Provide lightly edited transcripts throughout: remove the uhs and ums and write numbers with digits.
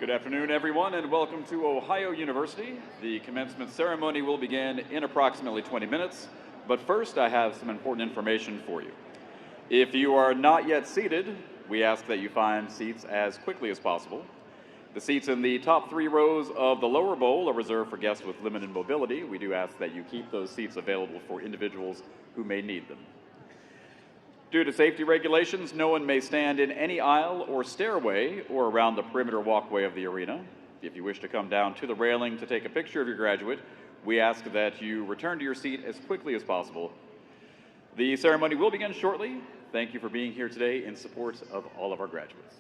Good afternoon, everyone, and welcome to Ohio University. The commencement ceremony will begin in approximately 20 minutes, but first I have some important information for you. If you are not yet seated, we ask that you find seats as quickly as possible. The seats in the top 3 rows of the lower bowl are reserved for guests with limited mobility. We do ask that you keep those seats available for individuals who may need them. Due to safety regulations, no one may stand in any aisle or stairway or around the perimeter walkway of the arena. If you wish to come down to the railing to take a picture of your graduate, we ask that you return to your seat as quickly as possible. The ceremony will begin shortly. Thank you for being here today in support of all of our graduates.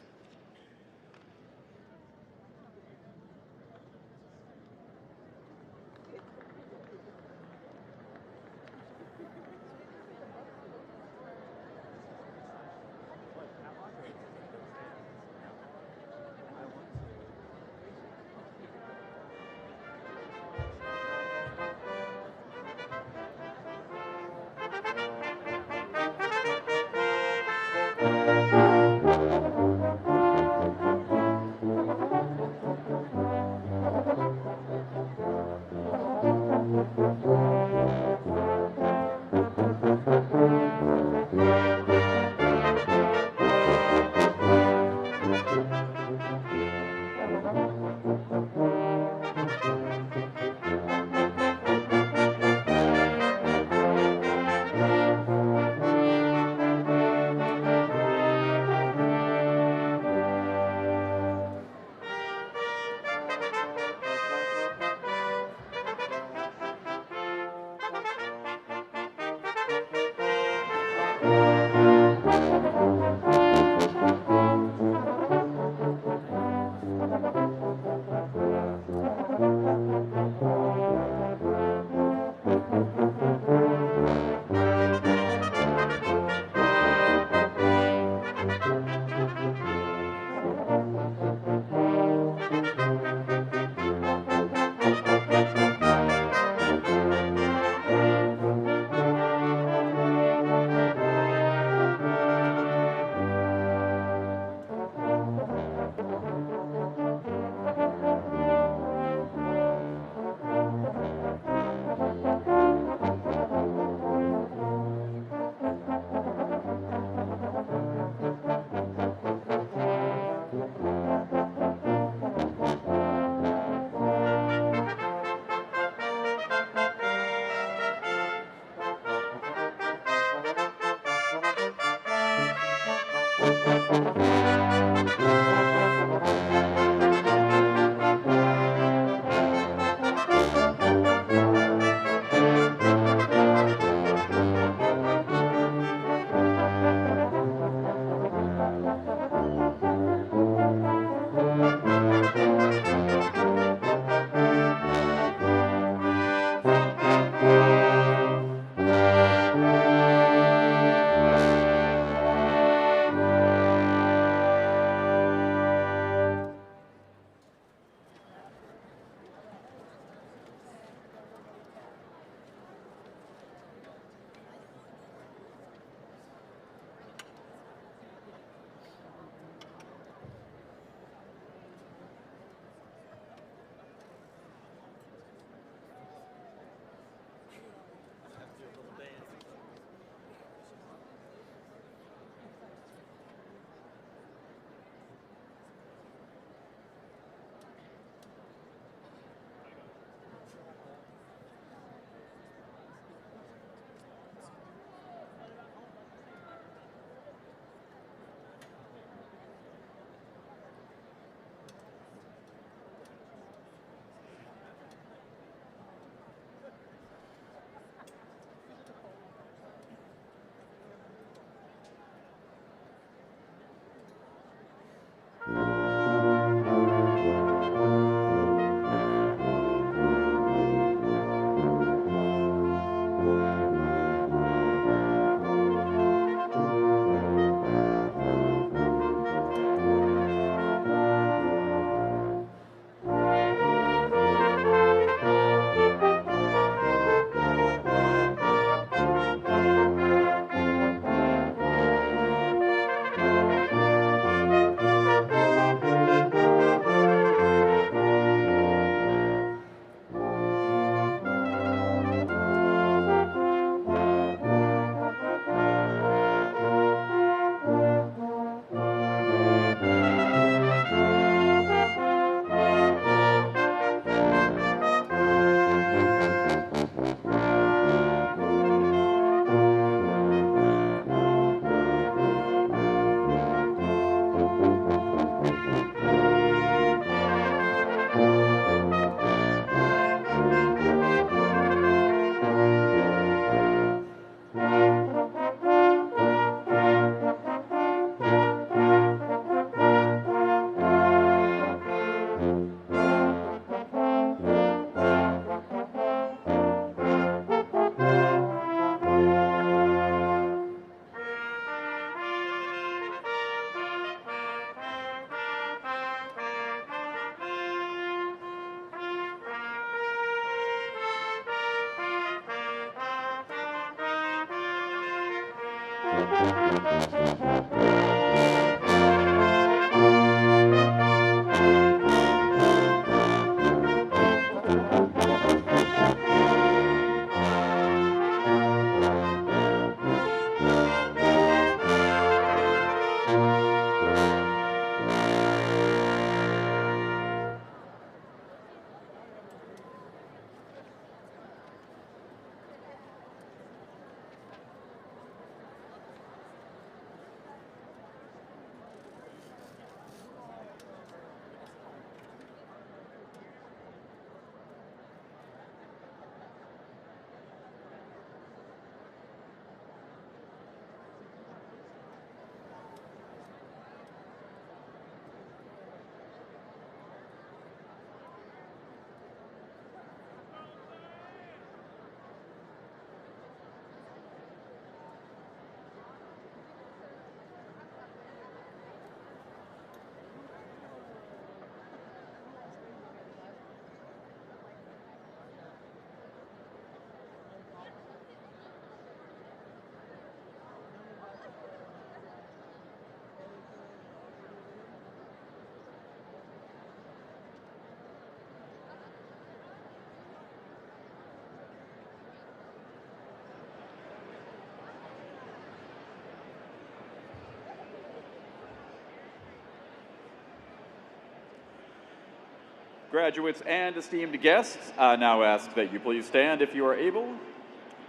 Graduates and esteemed guests, I now ask that you please stand if you are able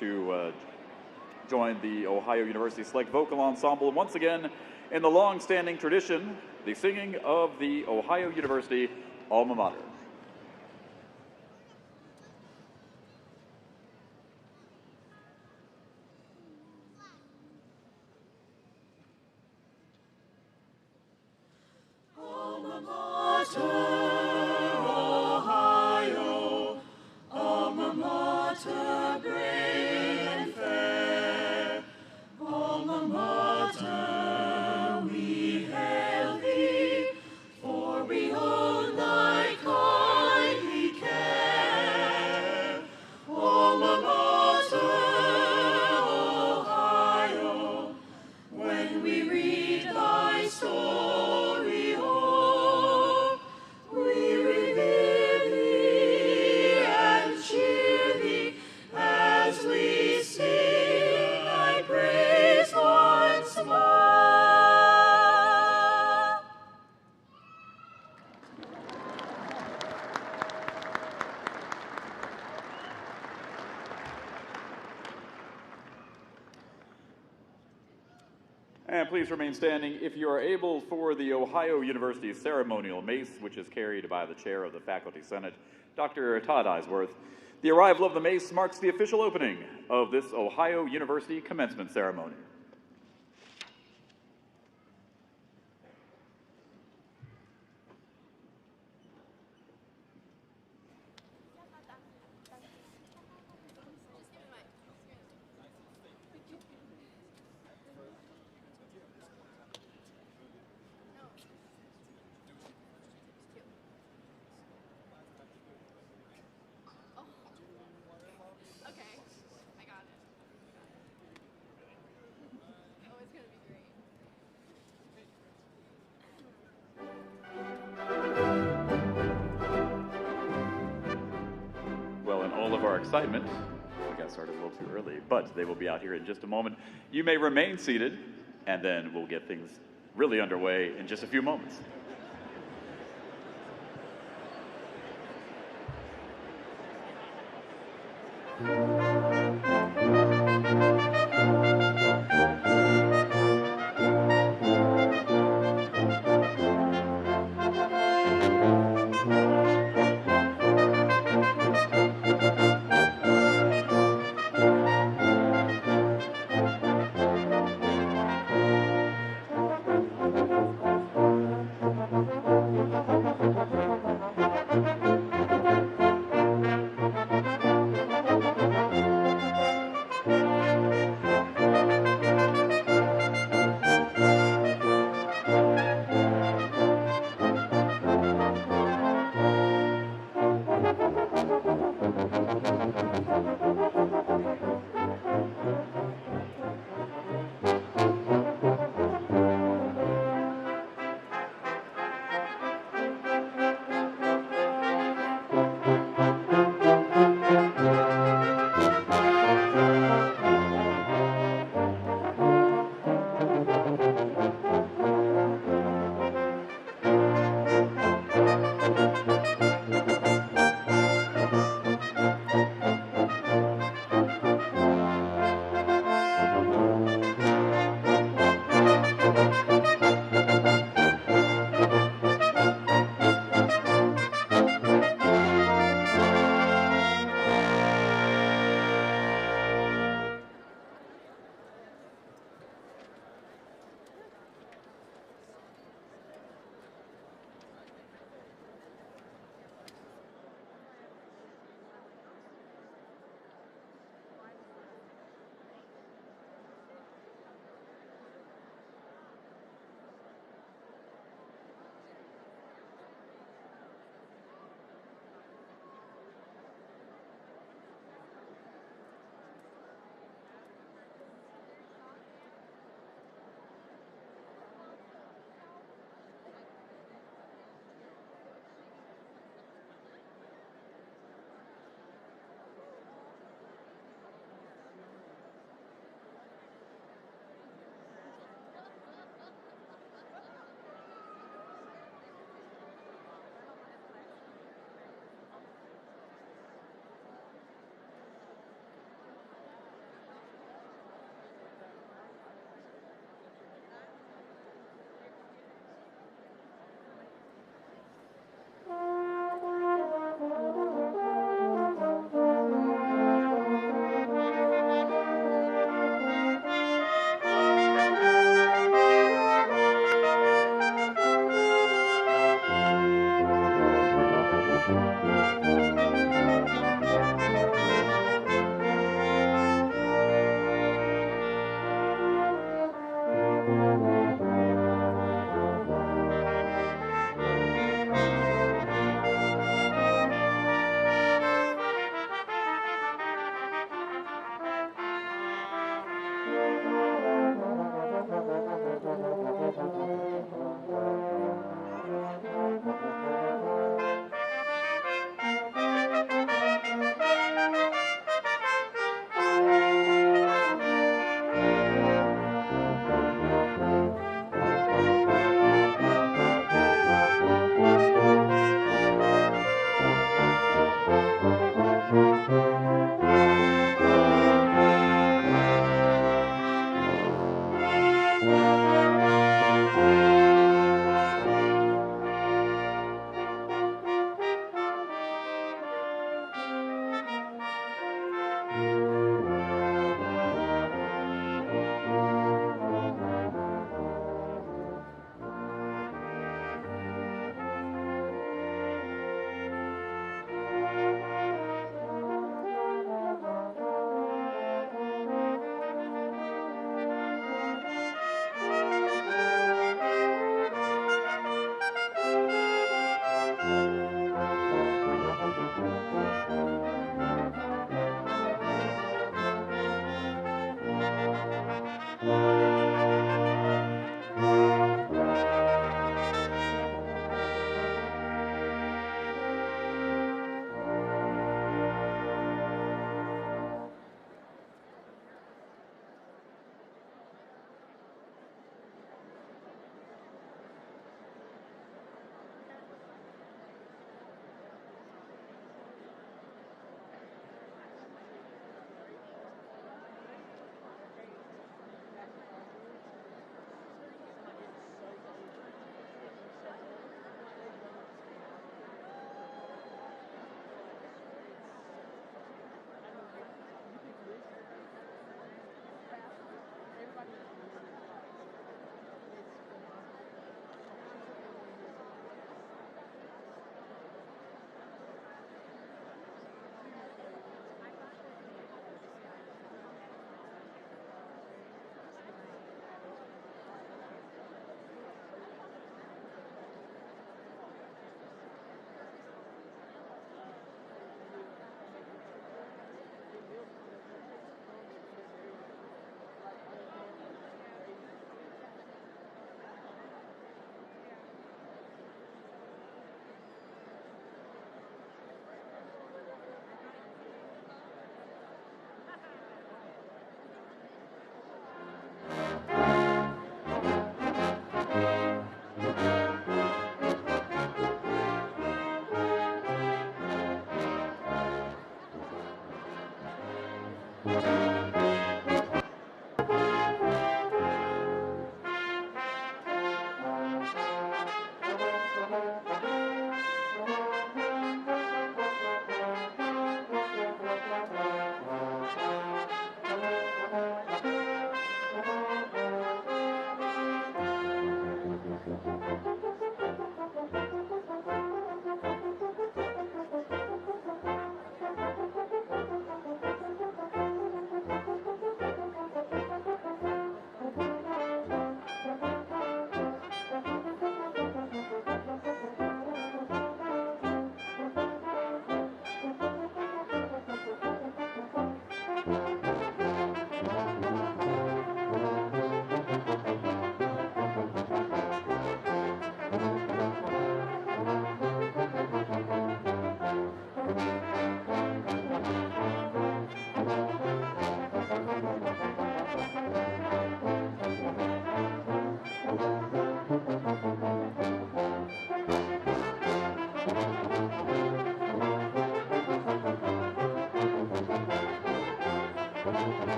to join the Ohio University Select Vocal Ensemble once again in the long-standing tradition, the singing of the Ohio University alma mater. Alma mater, Ohio, alma mater, great and fair, alma mater, we hail thee, for we own thy kindly care. Alma mater, Ohio, when we read thy story, oh, we revere thee and cheer thee as we sing thy praise once more. And please remain standing if you are able for the Ohio University ceremonial mace, which is carried by the chair of the Faculty Senate, Dr. Todd Eisworth. The arrival of the mace marks the official opening of this Ohio University commencement ceremony. Well, in all of our excitement, we got started a little too early, but they will be out here in just a moment. You may remain seated, and then we'll get things really underway in just a few moments.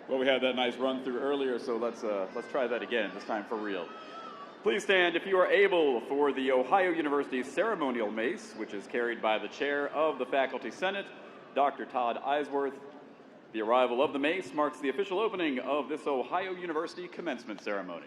Well, we had that nice run through earlier, so let's try that again, this time for real. Please stand if you are able for the Ohio University ceremonial mace, which is carried by the chair of the Faculty Senate, Dr. Todd Eisworth. The arrival of the mace marks the official opening of this Ohio University commencement ceremony.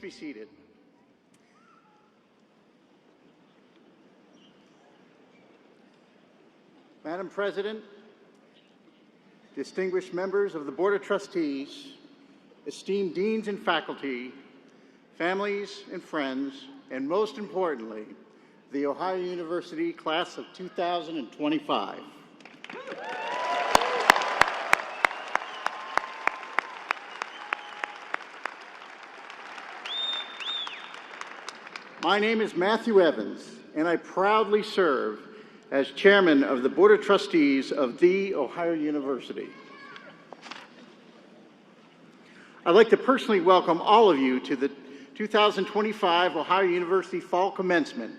be seated. Madam President, distinguished members of the Board of Trustees, esteemed deans and faculty, families and friends, and most importantly, the Ohio University class of 2025. My name is Matthew Evans, and I proudly serve as chairman of the Board of Trustees of The Ohio University. I'd like to personally welcome all of you to the 2025 Ohio University Fall Commencement,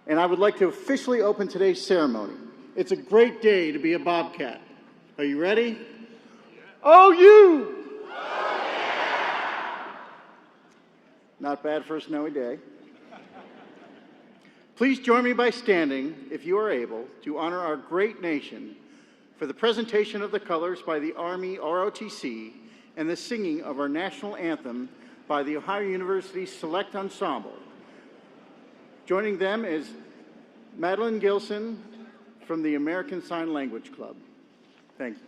and I would like to officially open today's ceremony. It's a great day to be a Bobcat. Are you ready? Oh, you! Not bad for a snowy day. Please join me by standing, if you are able, to honor our great nation for the presentation of the colors by the Army ROTC and the singing of our national anthem by the Ohio University Select Ensemble. Joining them is Madeline Gilson from the American Sign Language Club. Thank you.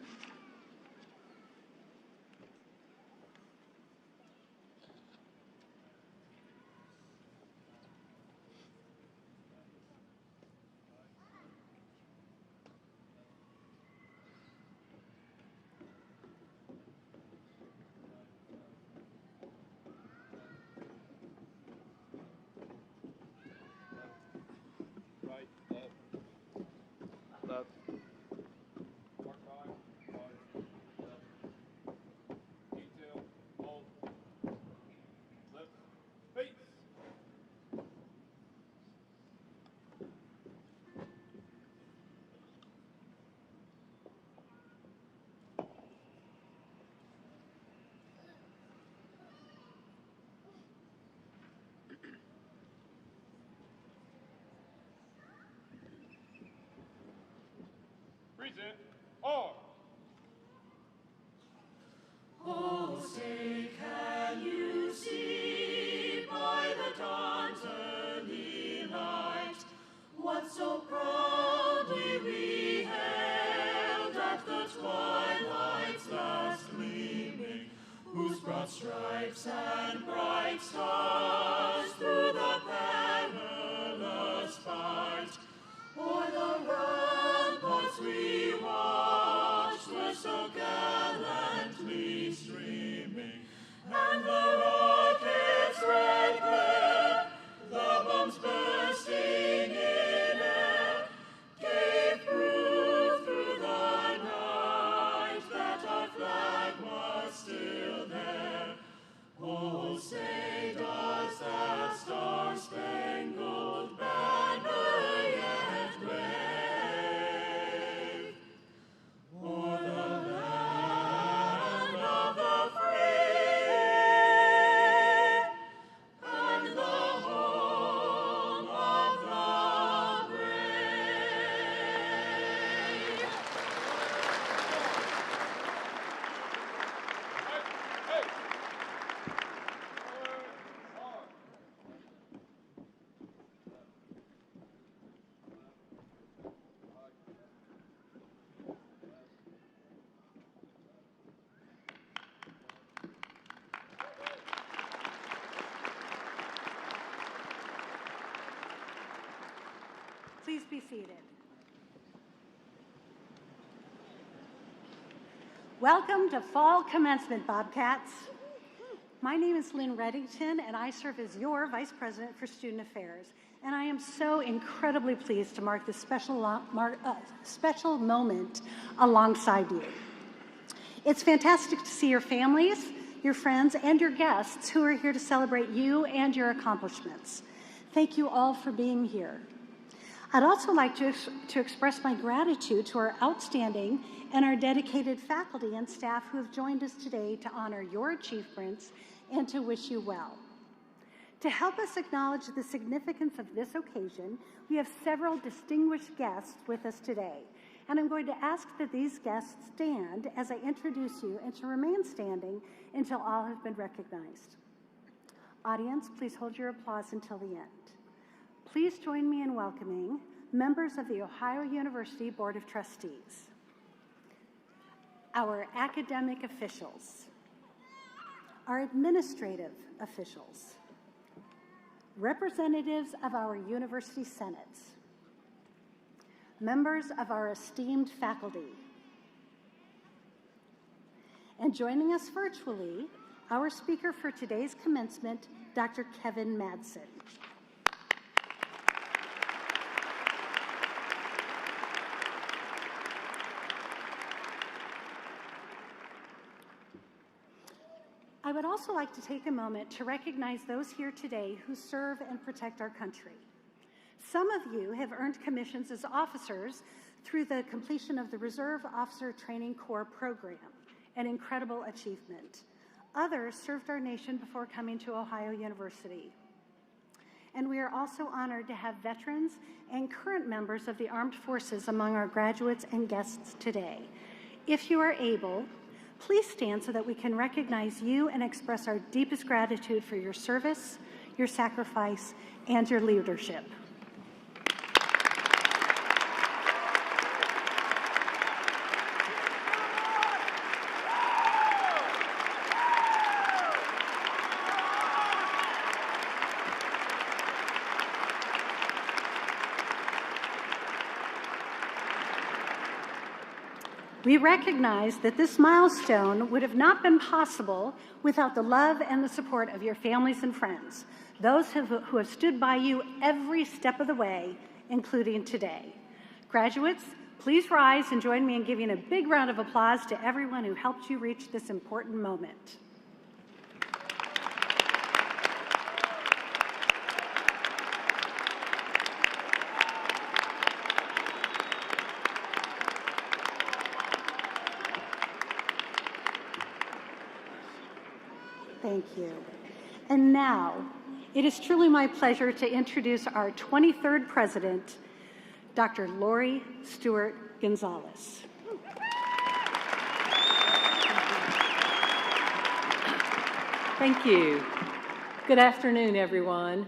Present all. Oh, say, can you see by the dawn's early light what so proudly we hailed at the twilight's last gleaming, whose broad stripes and bright stars through the perilous fight o'er the ramparts we watched were so gallantly streaming, and the rocket's red glare, the bombs bursting in air, gave proof through the night that our flag was still there. Oh, say, does that star-spangled banner yet wave o'er the land of the free and the home of the brave? Please be seated. Welcome to Fall Commencement, Bobcats. My name is Lynn Reddington, and I serve as your Vice President for Student Affairs. And I am so incredibly pleased to mark this special moment alongside you. It's fantastic to see your families, your friends, and your guests who are here to celebrate you and your accomplishments. Thank you all for being here. I'd also like to express my gratitude to our outstanding and our dedicated faculty and staff who have joined us today to honor your achievements and to wish you well. To help us acknowledge the significance of this occasion, we have several distinguished guests with us today, and I'm going to ask that these guests stand as I introduce you and to remain standing until all have been recognized. Audience, please hold your applause until the end. Please join me in welcoming members of the Ohio University Board of Trustees, our academic officials, our administrative officials, representatives of our university senates, members of our esteemed faculty, and joining us virtually, our speaker for today's commencement, Dr. Kevin Mattson. I would also like to take a moment to recognize those here today who serve and protect our country. Some of you have earned commissions as officers through the completion of the Reserve Officer Training Corps program, an incredible achievement. Others served our nation before coming to Ohio University. And we are also honored to have veterans and current members of the armed forces among our graduates and guests today. If you are able, please stand so that we can recognize you and express our deepest gratitude for your service, your sacrifice, and your leadership. We recognize that this milestone would have not been possible without the love and the support of your families and friends, those who have stood by you every step of the way, including today. Graduates, please rise and join me in giving a big round of applause to everyone who helped you reach this important moment. Thank you. And now, it is truly my pleasure to introduce our 23rd president, Dr. Lori Stewart Gonzalez. Thank you. Good afternoon, everyone.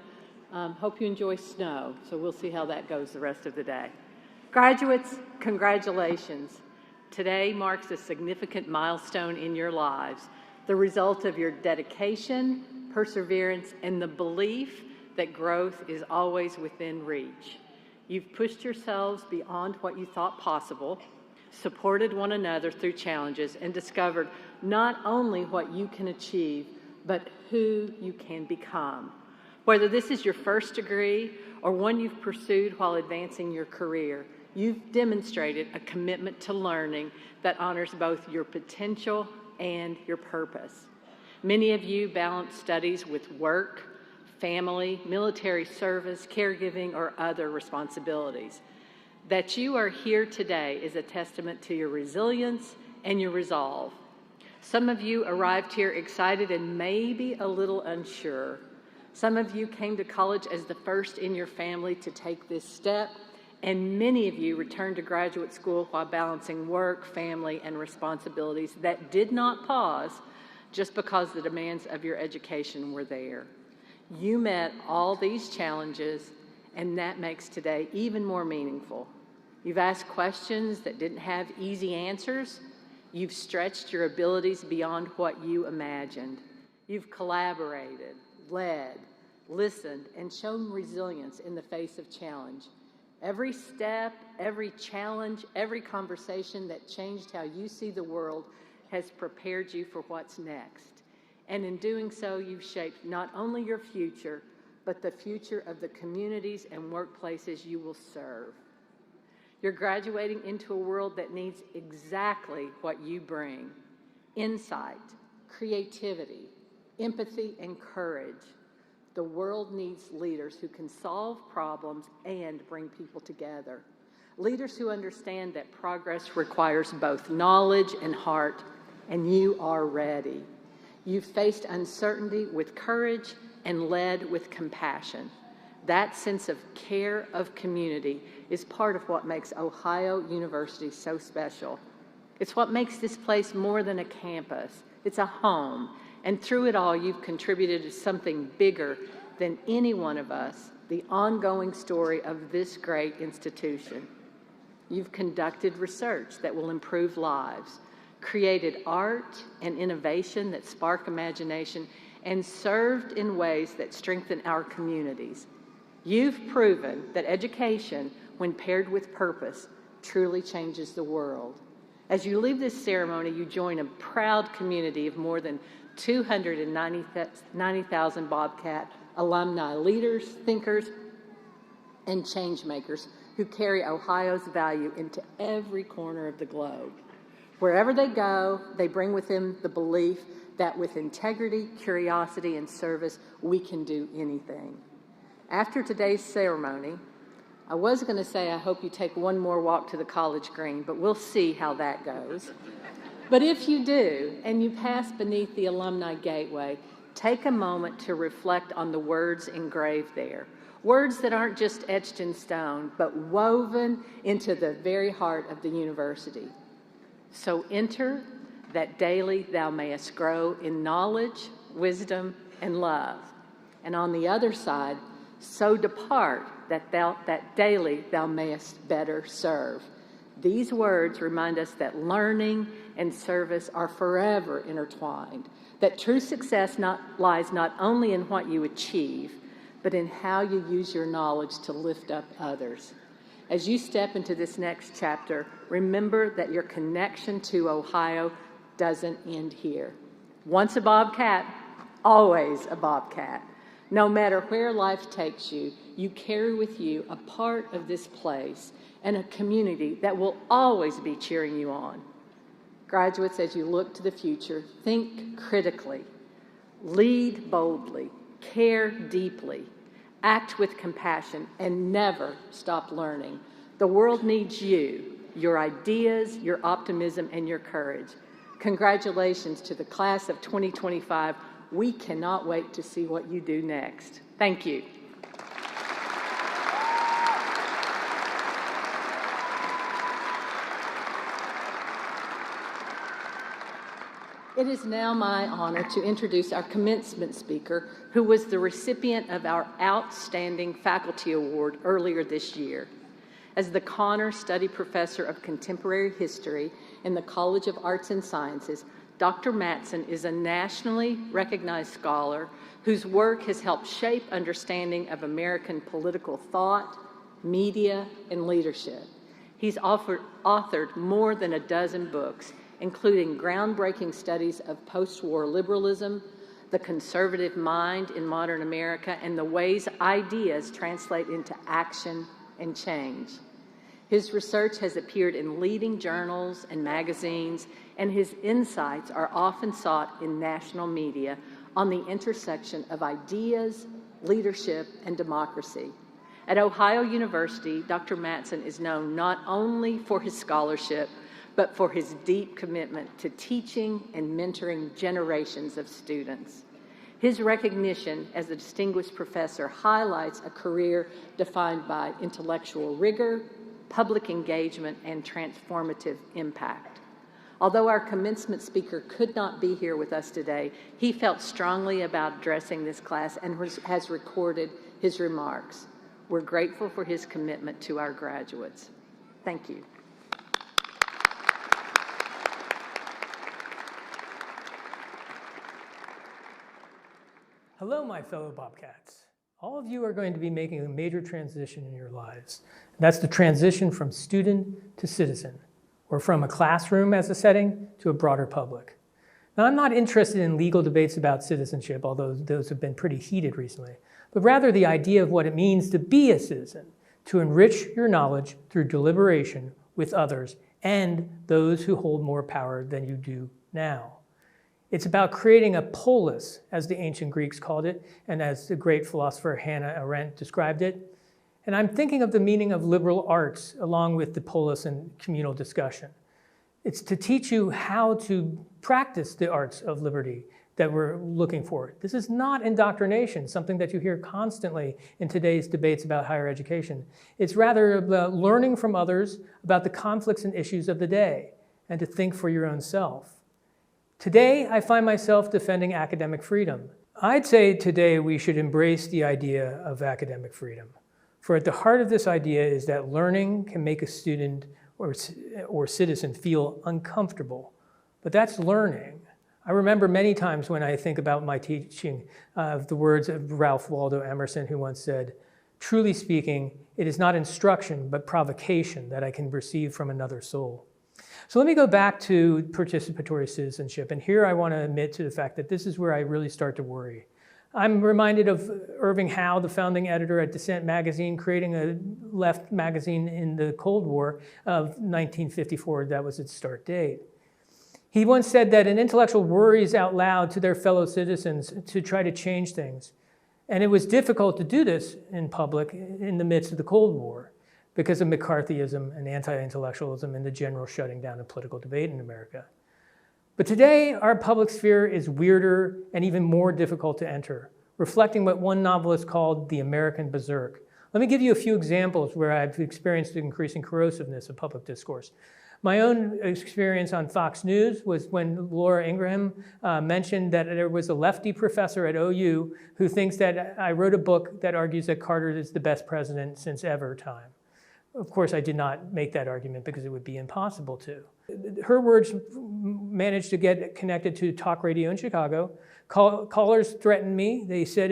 Hope you enjoy snow, so we'll see how that goes the rest of the day. Graduates, congratulations. Today marks a significant milestone in your lives, the result of your dedication, perseverance, and the belief that growth is always within reach. You've pushed yourselves beyond what you thought possible, supported one another through challenges, and discovered not only what you can achieve, but who you can become. Whether this is your first degree or one you've pursued while advancing your career, you've demonstrated a commitment to learning that honors both your potential and your purpose. Many of you balance studies with work, family, military service, caregiving, or other responsibilities. That you are here today is a testament to your resilience and your resolve. Some of you arrived here excited and maybe a little unsure. Some of you came to college as the first in your family to take this step, and many of you returned to graduate school while balancing work, family, and responsibilities that did not pause just because the demands of your education were there. You met all these challenges, and that makes today even more meaningful. You've asked questions that didn't have easy answers. You've stretched your abilities beyond what you imagined. You've collaborated, led, listened, and shown resilience in the face of challenge. Every step, every challenge, every conversation that changed how you see the world has prepared you for what's next. And in doing so, you've shaped not only your future, but the future of the communities and workplaces you will serve. You're graduating into a world that needs exactly what you bring: insight, creativity, empathy, and courage. The world needs leaders who can solve problems and bring people together. Leaders who understand that progress requires both knowledge and heart, and you are ready. You've faced uncertainty with courage and led with compassion. That sense of care of community is part of what makes Ohio University so special. It's what makes this place more than a campus. It's a home, And through it all, you've contributed to something bigger than any one of us, the ongoing story of this great institution. You've conducted research that will improve lives, created art and innovation that spark imagination, and served in ways that strengthen our communities. You've proven that education, when paired with purpose, truly changes the world. As you leave this ceremony, you join a proud community of more than 290,000 Bobcat alumni, leaders, thinkers, and change makers who carry Ohio's value into every corner of the globe. Wherever they go, they bring with them the belief that with integrity, curiosity, and service, we can do anything. After today's ceremony, I was going to say I hope you take one more walk to the college green, but we'll see how that goes. But if you do, and you pass beneath the Alumni Gateway, take a moment to reflect on the words engraved there. Words that aren't just etched in stone, but woven into the very heart of the university. So enter that daily thou mayest grow in knowledge, wisdom, and love. And on the other side, so depart that daily thou mayest better serve. These words remind us that learning and service are forever intertwined, that true success lies not only in what you achieve, but in how you use your knowledge to lift up others. As you step into this next chapter, remember that your connection to Ohio doesn't end here. Once a Bobcat, always a Bobcat. No matter where life takes you, you carry with you a part of this place and a community that will always be cheering you on. Graduates, as you look to the future, think critically, lead boldly, care deeply, act with compassion, and never stop learning. The world needs you, your ideas, your optimism, and your courage. Congratulations to the class of 2025. We cannot wait to see what you do next. Thank you. It is now my honor to introduce our commencement speaker, who was the recipient of our Outstanding Faculty Award earlier this year. As the Connor Study Professor of Contemporary History in the College of Arts and Sciences, Dr. Mattson is a nationally recognized scholar whose work has helped shape understanding of American political thought, media, and leadership. He's authored more than a dozen books, including groundbreaking studies of post-war liberalism, the conservative mind in modern America, and the ways ideas translate into action and change. His research has appeared in leading journals and magazines, and his insights are often sought in national media on the intersection of ideas, leadership, and democracy. At Ohio University, Dr. Mattson is known not only for his scholarship, but for his deep commitment to teaching and mentoring generations of students. His recognition as a distinguished professor highlights a career defined by intellectual rigor, public engagement, and transformative impact. Although our commencement speaker could not be here with us today, he felt strongly about addressing this class and has recorded his remarks. We're grateful for his commitment to our graduates. Thank you. Hello, my fellow Bobcats. All of you are going to be making a major transition in your lives. That's the transition from student to citizen, or from a classroom as a setting to a broader public. Now, I'm not interested in legal debates about citizenship, although those have been pretty heated recently, but rather the idea of what it means to be a citizen, to enrich your knowledge through deliberation with others and those who hold more power than you do now. It's about creating a polis, as the ancient Greeks called it, and as the great philosopher Hannah Arendt described it. And I'm thinking of the meaning of liberal arts along with the polis and communal discussion. It's to teach you how to practice the arts of liberty that we're looking for. This is not indoctrination, something that you hear constantly in today's debates about higher education. It's rather about learning from others about the conflicts and issues of the day and to think for your own self. Today, I find myself defending academic freedom. I'd say today we should embrace the idea of academic freedom. For at the heart of this idea is that learning can make a student or citizen feel uncomfortable, but that's learning. I remember many times when I think about my teaching of the words of Ralph Waldo Emerson, who once said, "Truly speaking, it is not instruction, but provocation that I can receive from another soul." So let me go back to participatory citizenship, and here I want to admit to the fact that this is where I really start to worry. I'm reminded of Irving Howe, the founding editor at Dissent magazine, creating a left magazine in the Cold War of 1954. That was its start date. He once said that an intellectual worries out loud to their fellow citizens to try to change things. And it was difficult to do this in public in the midst of the Cold War because of McCarthyism and anti-intellectualism and the general shutting down of political debate in America. But today, our public sphere is weirder and even more difficult to enter, reflecting what one novelist called the American berserk. Let me give you a few examples where I've experienced the increasing corrosiveness of public discourse. My own experience on Fox News was when Laura Ingraham mentioned that there was a lefty professor at OU who thinks that I wrote a book that argues that Carter is the best president since ever time. Of course, I did not make that argument because it would be impossible to. Her words managed to get connected to talk radio in Chicago. Callers threatened me. They said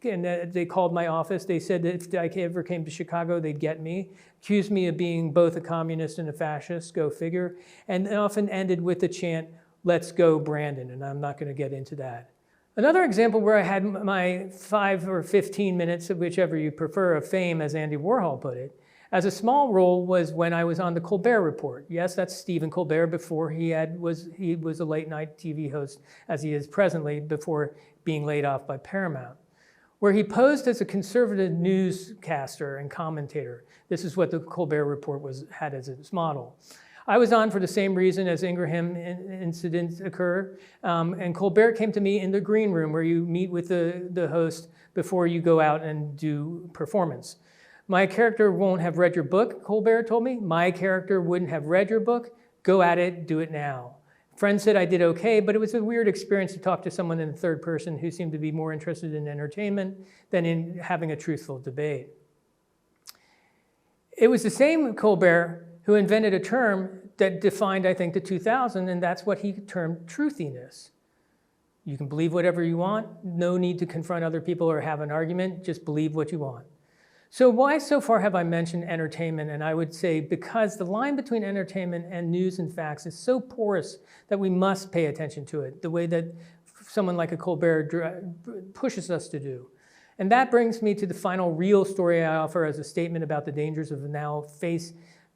they called my office. They said that if I ever came to Chicago, they'd get me. Accused me of being both a communist and a fascist, go figure. And often ended with the chant, "Let's go, Brandon," and I'm not going to get into that. Another example where I had my 5 or 15 minutes, whichever you prefer, of fame, as Andy Warhol put it, as a small role was when I was on the Colbert Report. Yes, that's Stephen Colbert before he was a late night TV host, as he is presently, before being laid off by Paramount, where he posed as a conservative newscaster and commentator. This is what the Colbert Report had as its model. I was on for the same reason as Ingraham incidents occur, and Colbert came to me in the green room where you meet with the host before you go out and do performance. My character won't have read your book, Colbert told me. My character wouldn't have read your book. Go at it, do it now. Friends said I did okay, but it was a weird experience to talk to someone in the third person who seemed to be more interested in entertainment than in having a truthful debate. It was the same Colbert who invented a term that defined, I think, the 2000, and that's what he termed truthiness. You can believe whatever you want, no need to confront other people or have an argument, just believe what you want. So why so far have I mentioned entertainment? And I would say because the line between entertainment and news and facts is so porous that we must pay attention to it, the way that someone like a Colbert pushes us to do. And that brings me to the final real story I offer as a statement about the dangers of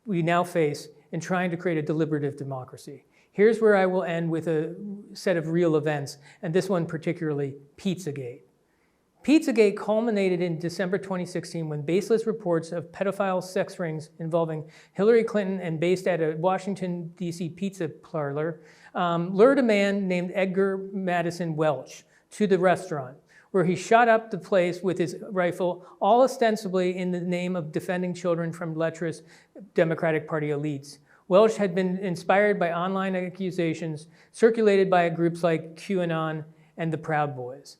we now face in trying to create a deliberative democracy. Here's where I will end with a set of real events, and this one particularly, Pizzagate. Pizzagate culminated in December 2016 when baseless reports of pedophile sex rings involving Hillary Clinton and based at a Washington, D.C. pizza parlor lured a man named Edgar Madison Welch to the restaurant, where he shot up the place with his rifle, all ostensibly in the name of defending children from lecherous Democratic Party elites. Welch had been inspired by online accusations circulated by groups like QAnon and the Proud Boys.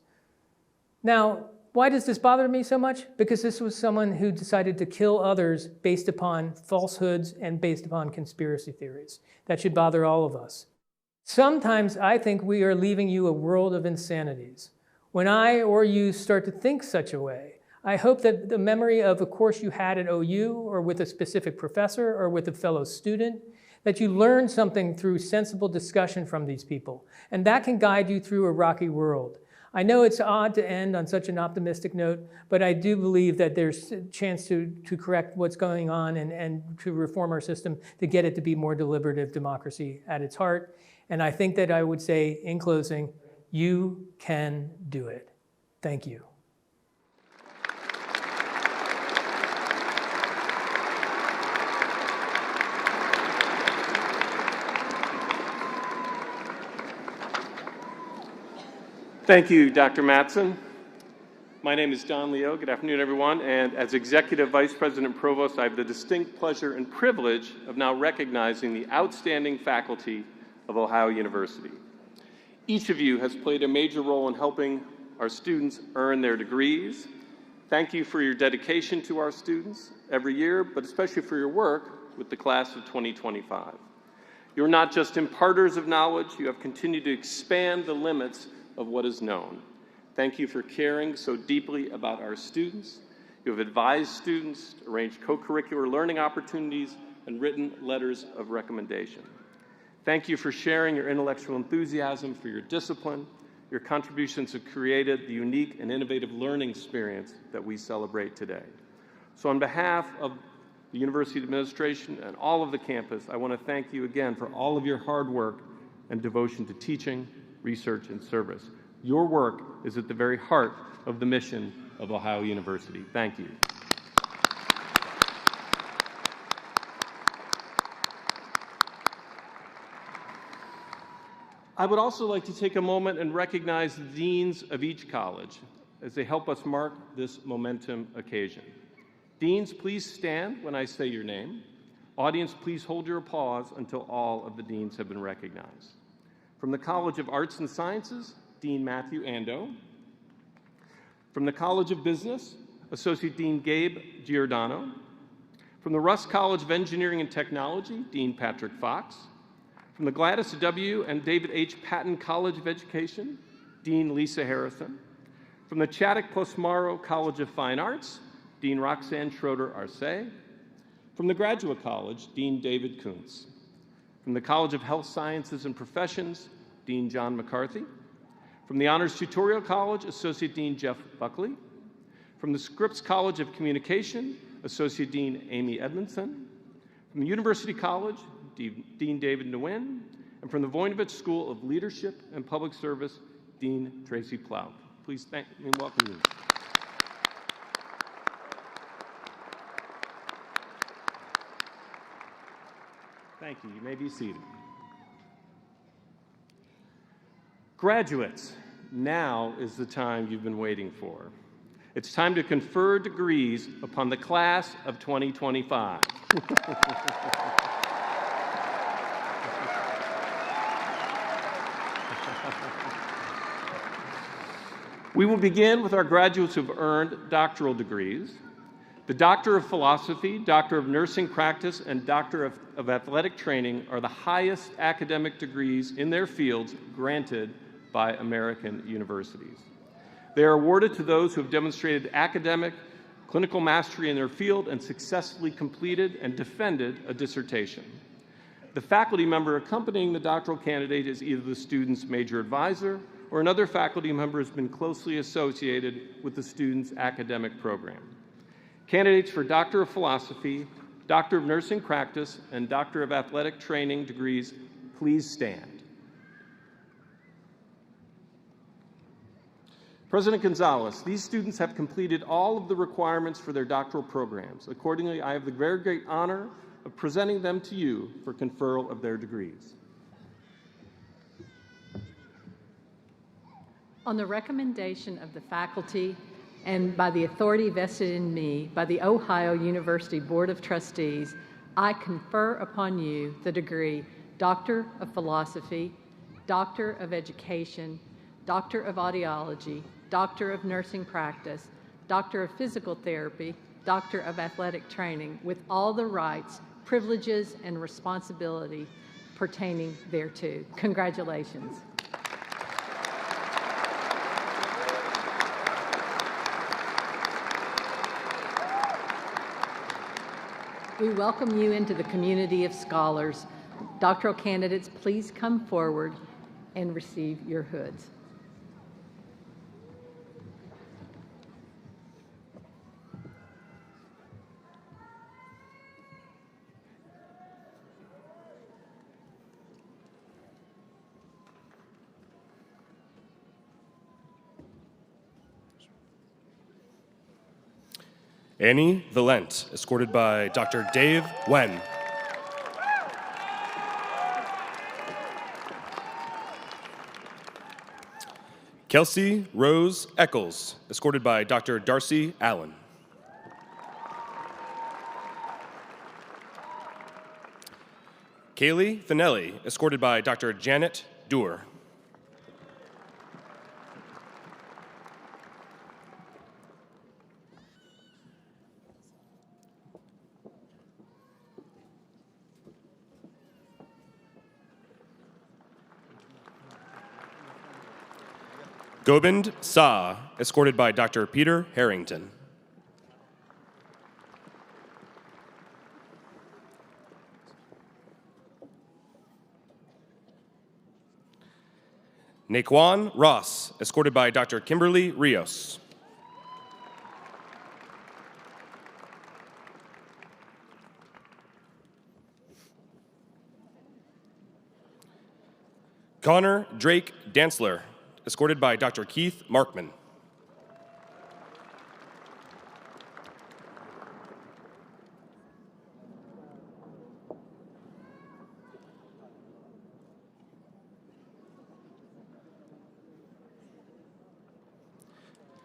Now, why does this bother me so much? Because this was someone who decided to kill others based upon falsehoods and based upon conspiracy theories. That should bother all of us. Sometimes I think we are leaving you a world of insanities. When I or you start to think such a way, I hope that the memory of a course you had at OU or with a specific professor or with a fellow student, that you learn something through sensible discussion from these people. And that can guide you through a rocky world. I know it's odd to end on such an optimistic note, but I do believe that there's a chance to correct what's going on and to reform our system to get it to be more deliberative democracy at its heart. And I think that I would say, in closing, you can do it. Thank you. Thank you, Dr. Mattson. My name is Don Leo. Good afternoon, everyone. And as Executive Vice President Provost, I have the distinct pleasure and privilege of now recognizing the outstanding faculty of Ohio University. Each of you has played a major role in helping our students earn their degrees. Thank you for your dedication to our students every year, but especially for your work with the class of 2025. You're not just imparters of knowledge, you have continued to expand the limits of what is known. Thank you for caring so deeply about our students. You have advised students, arranged co-curricular learning opportunities, and written letters of recommendation. Thank you for sharing your intellectual enthusiasm for your discipline. Your contributions have created the unique and innovative learning experience that we celebrate today. So on behalf of the University Administration and all of the campus, I want to thank you again for all of your hard work and devotion to teaching, research, and service. Your work is at the very heart of the mission of Ohio University. Thank you. I would also like to take a moment and recognize the deans of each college as they help us mark this momentum occasion. Deans, please stand when I say your name. Audience, please hold your applause until all of the deans have been recognized. From the College of Arts and Sciences, Dean Matthew Ando. From the College of Business, Associate Dean Gabe Giordano. From the Russ College of Engineering and Technology, Dean Patrick Fox. From the Gladys W. and David H. Patton College of Education, Dean Lisa Harrison. From the Chaddock plus Morrow College of Fine Arts, Dean Roxanne Schroeder Arce. From the Graduate College, Dean David Kuntz. From the College of Health Sciences and Professions, Dean John McCarthy. From the Honors Tutorial College, Associate Dean Jeff Buckley. From the Scripps College of Communication, Associate Dean Amy Edmondson. From the University College, Dean David Nguyen. And from the Voinovich School of Leadership and Public Service, Dean Tracy Plow. Please thank and welcome you. Thank you. You may be seated. Graduates, now is the time you've been waiting for. It's time to confer degrees upon the class of 2025. We will begin with our graduates who have earned doctoral degrees. The Doctor of Philosophy, Doctor of Nursing Practice, and Doctor of Athletic Training are the highest academic degrees in their fields granted by American universities. They are awarded to those who have demonstrated academic, clinical mastery in their field and successfully completed and defended a dissertation. The faculty member accompanying the doctoral candidate is either the student's major advisor or another faculty member has been closely associated with the student's academic program. Candidates for Doctor of Philosophy, Doctor of Nursing Practice, and Doctor of Athletic Training degrees, please stand. President Gonzalez, these students have completed all of the requirements for their doctoral programs. Accordingly, I have the very great honor of presenting them to you for conferral of their degrees. On the recommendation of the faculty and by the authority vested in me by the Ohio University Board of Trustees, I confer upon you the degree Doctor of Philosophy, Doctor of Education, Doctor of Audiology, Doctor of Nursing Practice, Doctor of Physical Therapy, Doctor of Athletic Training, with all the rights, privileges, and responsibility pertaining thereto. Congratulations. We welcome you into the community of scholars. Doctoral candidates, please come forward and receive your hoods. Annie Valent, escorted by Dr. Dave Wen. Kelsey Rose Eccles, escorted by Dr. Darcy Allen. Kaylee Finelli, escorted by Dr. Janet Doer. Gobind Sa, escorted by Dr. Peter Harrington. Naquan Ross, escorted by Dr. Kimberly Rios. Connor Drake Dantzler, escorted by Dr. Keith Markman.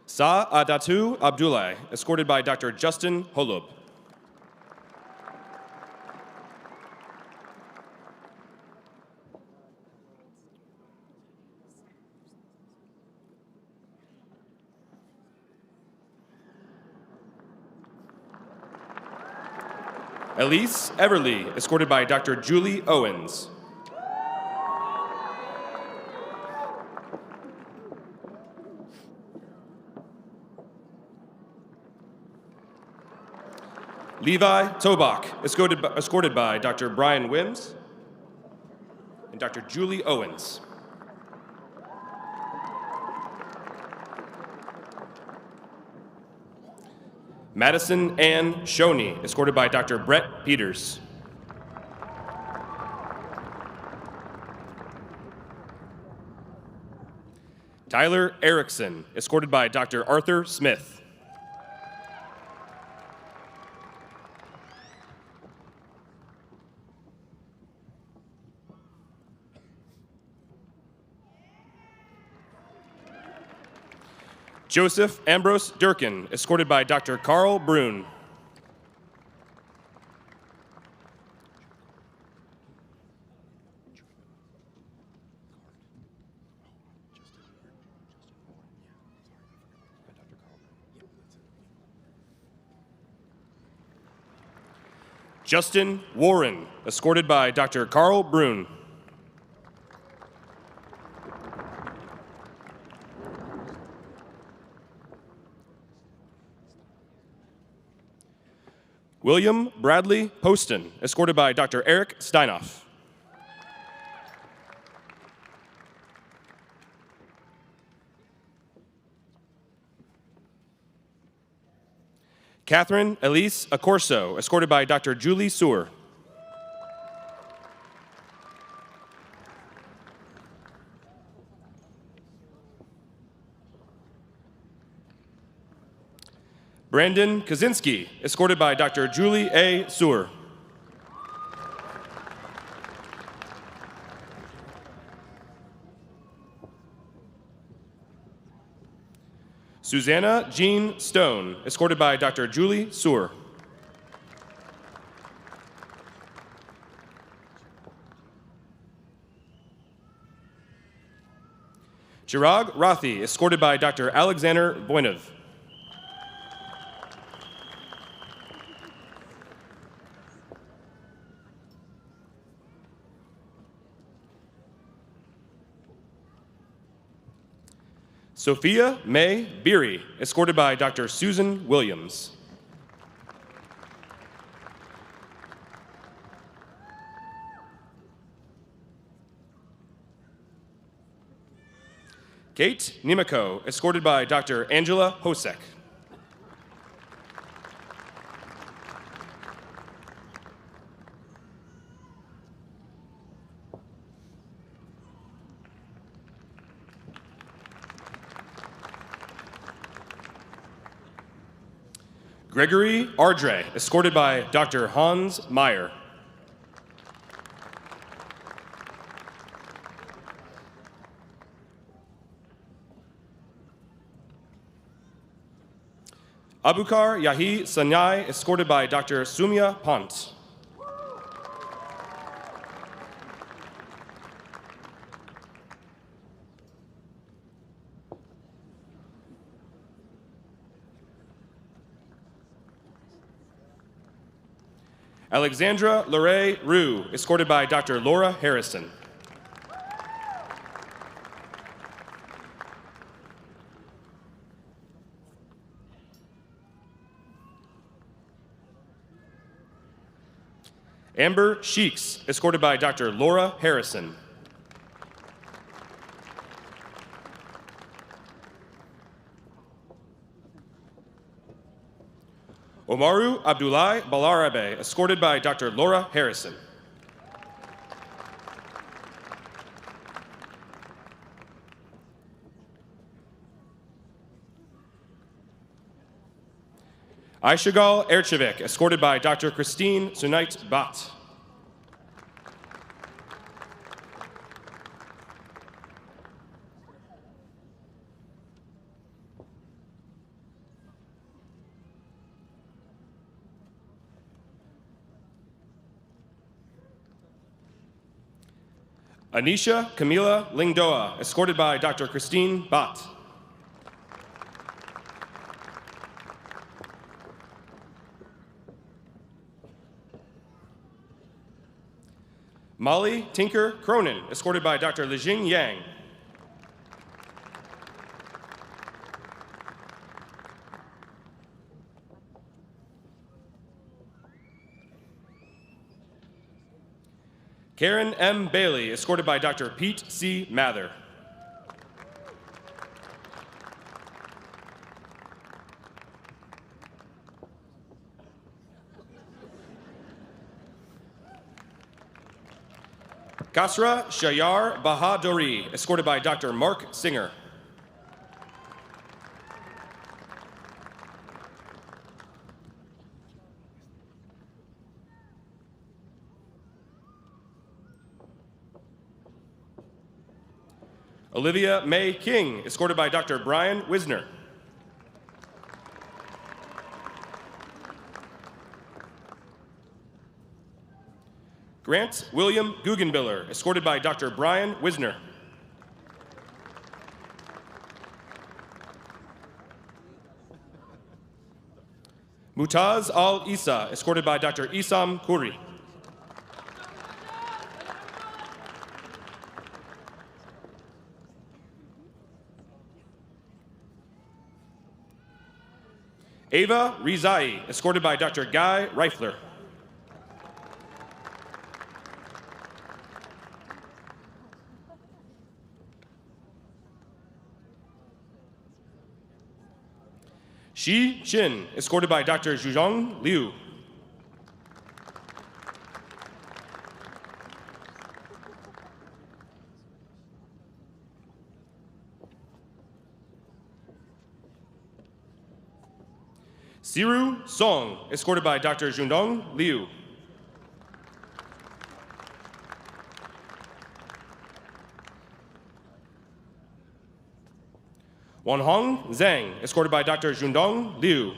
Sa'adatu Abdullah, escorted by Dr. Justin Holub. Elise Everly, escorted by Dr. Julie Owens. Levi Tobach, escorted by Dr. Brian Wims and Dr. Julie Owens. Madison Ann Shoney, escorted by Dr. Brett Peters. Tyler Erickson, escorted by Dr. Arthur Smith. Joseph Ambrose Durkin, escorted by Dr. Carl Brun. Justin Warren, escorted by Dr. Carl Brun. William Bradley Poston, escorted by Dr. Eric Steinoff. Catherine Elise Accorso, escorted by Dr. Julie Sewer. Brandon Kaczynski, escorted by Dr. Julie A. Sewer. Susanna Jean Stone, escorted by Dr. Julie Sewer. Chirag Rathi, escorted by Dr. Alexander Voinov. Sophia May Beery, escorted by Dr. Susan Williams. Kate Nimiko, escorted by Dr. Angela Hosek. Gregory Ardre, escorted by Dr. Hans Meyer. Abukar Yahi Sanyai, escorted by Dr. Sumya Pant. Alexandra Lorraine Rue, escorted by Dr. Laura Harrison. Amber Sheeks, escorted by Dr. Laura Harrison. Omaru Abdullahi Balarabe, escorted by Dr. Laura Harrison. Aishagal Erchevik, escorted by Dr. Christine Sunait Bat. Anisha Camila Lingdoa, escorted by Dr. Christine Bat. Molly Tinker Cronin, escorted by Dr. Lijing Yang. Karen M. Bailey, escorted by Dr. Pete C. Mather. Kasra Shayar Bahadori, escorted by Dr. Mark Singer. Olivia May King, escorted by Dr. Brian Wisner. Grant William Guggenbiller, escorted by Dr. Brian Wisner. Mutaz Al-Isa, escorted by Dr. Isam Khoury. Ava Rizai, escorted by Dr. Guy Reifler. Shi Chin, escorted by Dr. Zhuzhong Liu. Siru Song, escorted by Dr. Zhundong Liu. Wanhong Zhang, escorted by Dr. Zhundong Liu.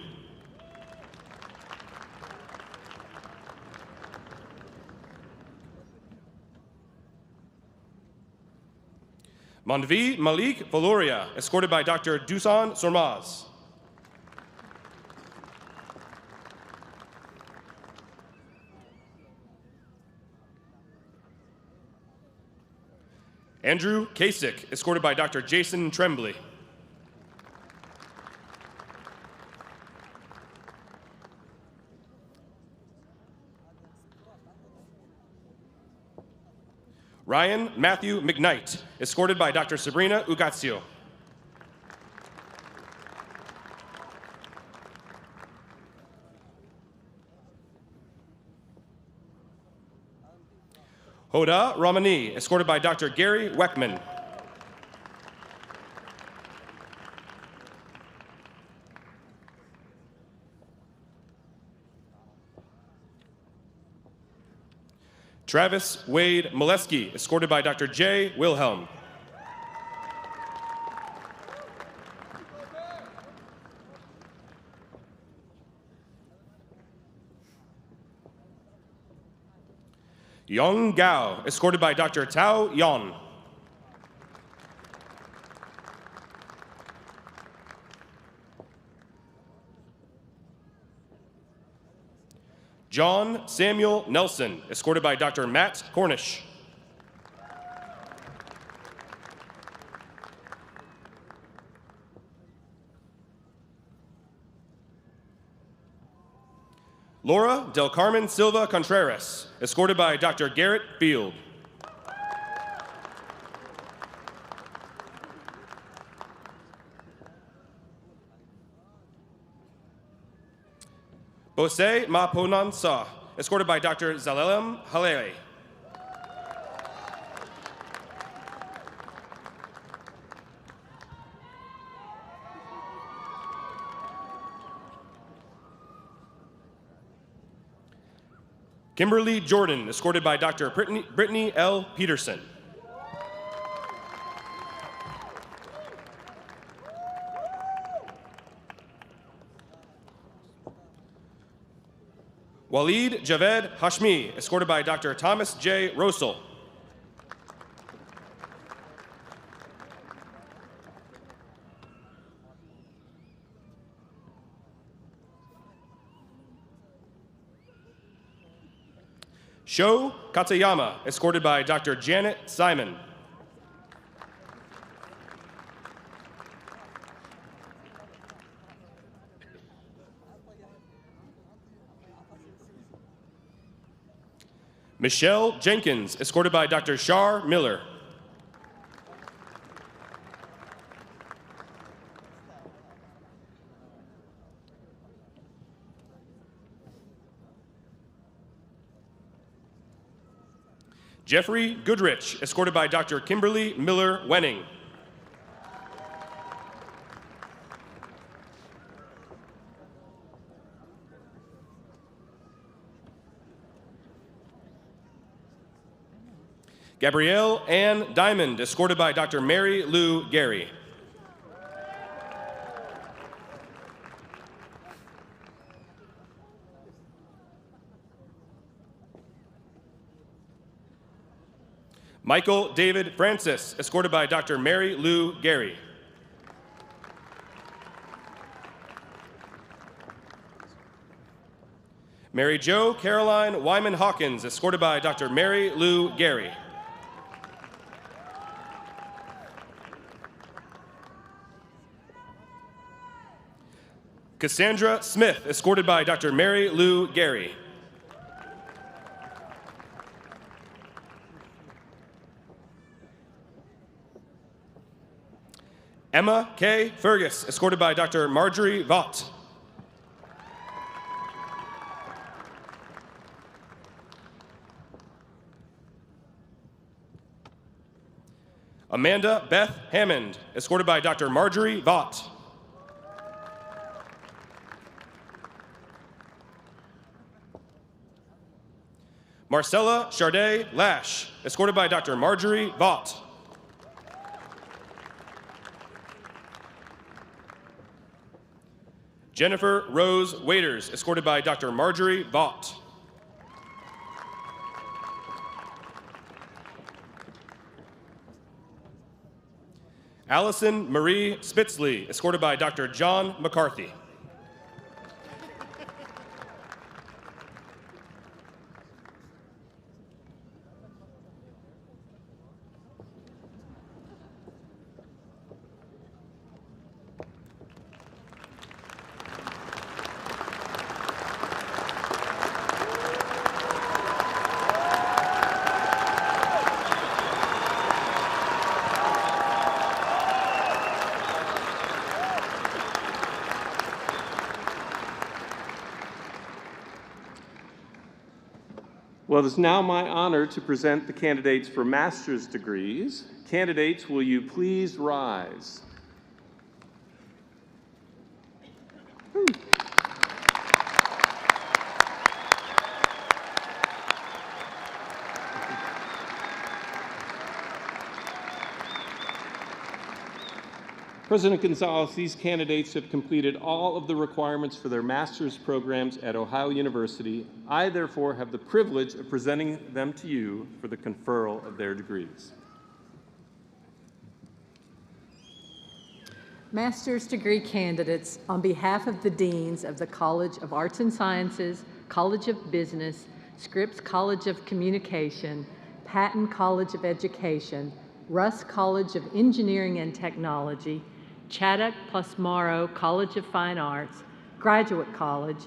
Manvi Malik Valoria, escorted by Dr. Dusan Sormaz. Andrew Kasich, escorted by Dr. Jason Tremblay. Ryan Matthew McKnight, escorted by Dr. Sabrina Ugazio. Hoda Ramani, escorted by Dr. Gary Weckman. Travis Wade Molesky, escorted by Dr. J. Wilhelm. Yong Gao, escorted by Dr. Tao Yon. John Samuel Nelson, escorted by Dr. Matt Cornish. Laura Del Carmen Silva Contreras, escorted by Dr. Garrett Field. Bose Maponan Sa, escorted by Dr. Zalelem Halele. Kimberly Jordan, escorted by Dr. Brittany L. Peterson. Waleed Javed Hashmi, escorted by Dr. Thomas J. Rosel. Sho Katayama, escorted by Dr. Janet Simon. Michelle Jenkins, escorted by Dr. Shar Miller. Jeffrey Goodrich, escorted by Dr. Kimberly Miller Wenning. Gabrielle Ann Diamond, escorted by Dr. Mary Lou Gary. Michael David Francis, escorted by Dr. Mary Lou Gary. Mary Jo Caroline Wyman Hawkins, escorted by Dr. Mary Lou Gary. Cassandra Smith, escorted by Dr. Mary Lou Gary. Emma K. Fergus, escorted by Dr. Marjorie Vaught. Amanda Beth Hammond, escorted by Dr. Marjorie Vaught. Marcella Charday Lash, escorted by Dr. Marjorie Vaught. Jennifer Rose Waiters, escorted by Dr. Marjorie Vaught. Allison Marie Spitzley, escorted by Dr. John McCarthy. Well, it is now my honor to present the candidates for master's degrees. Candidates, will you please rise? President Gonzalez, these candidates have completed all of the requirements for their master's programs at Ohio University. I, therefore, have the privilege of presenting them to you for the conferral of their degrees. Master's degree candidates, on behalf of the deans of the College of Arts and Sciences, College of Business, Scripps College of Communication, Patton College of Education, Russ College of Engineering and Technology, Chaddock plus Morrow College of Fine Arts, Graduate College,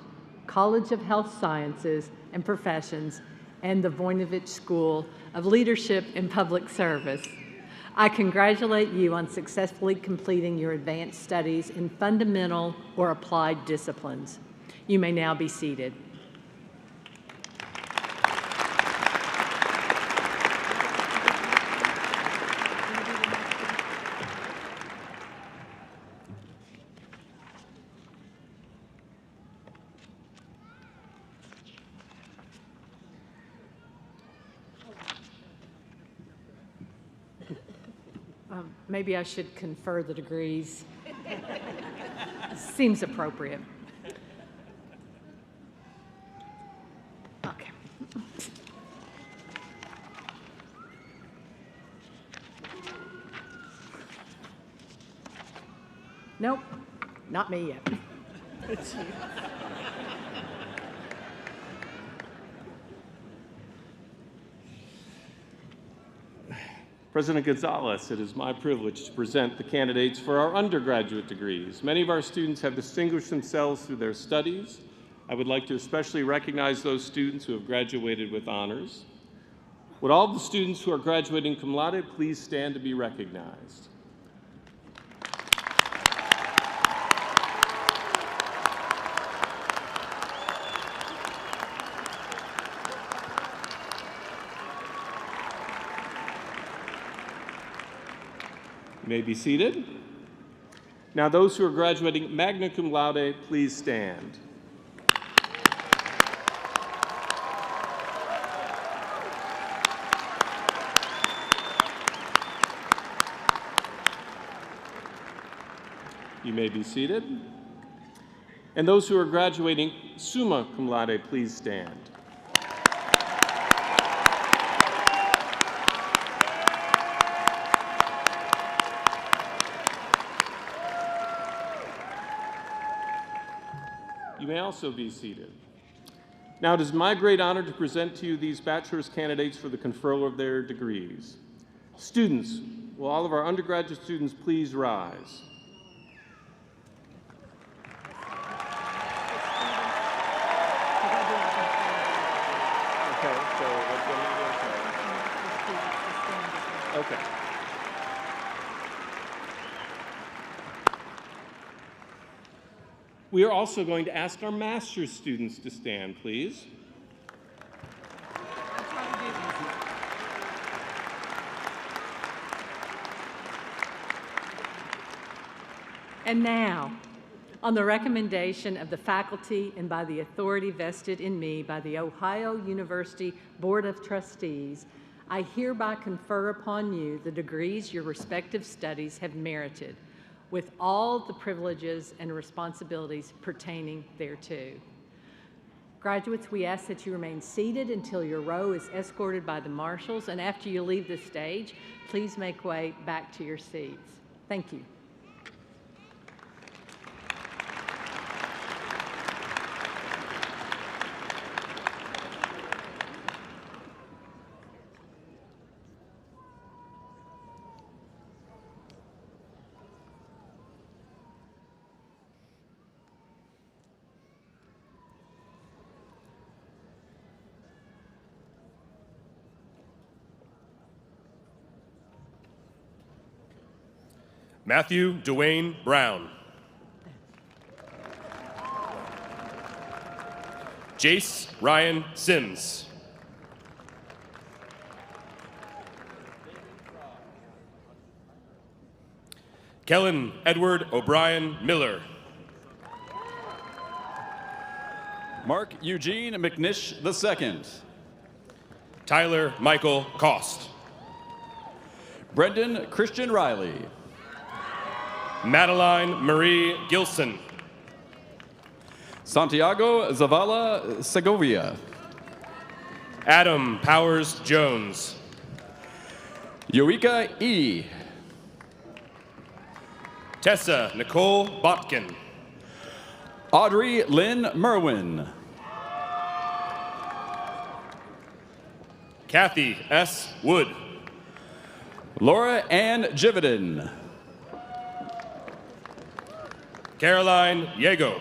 College of Health Sciences and Professions, and the Voinovich School of Leadership and Public Service. I congratulate you on successfully completing your advanced studies in fundamental or applied disciplines. You may now be seated. Maybe I should confer the degrees. Seems appropriate. Okay. Nope, not me yet. It's you. President Gonzalez, it is my privilege to present the candidates for our undergraduate degrees. Many of our students have distinguished themselves through their studies. I would like to especially recognize those students who have graduated with honors. Would all of the students who are graduating cum laude please stand to be recognized? You may be seated. Now, those who are graduating magna cum laude, please stand. You may be seated. And those who are graduating summa cum laude, please stand. You may also be seated. Now, it is my great honor to present to you these bachelor's candidates for the conferral of their degrees. Students, will all of our undergraduate students please rise? Okay. We are also going to ask our master's students to stand, please. And now, on the recommendation of the faculty and by the authority vested in me by the Ohio University Board of Trustees, I hereby confer upon you the degrees your respective studies have merited, with all the privileges and responsibilities pertaining thereto. Graduates, we ask that you remain seated until your row is escorted by the marshals, and after you leave the stage, please make way back to your seats. Thank you. Matthew Dwayne Brown. Jace Ryan Sims. Kellen Edward O'Brien Miller. Mark Eugene McNish II. Tyler Michael Cost. Brendan Christian Riley. Madeline Marie Gilson. Santiago Zavala Segovia. Adam Powers Jones. Yoika E. Tessa Nicole Botkin. Audrey Lynn Merwin. Kathy S. Wood. Laura Ann Jividin. Caroline Yego.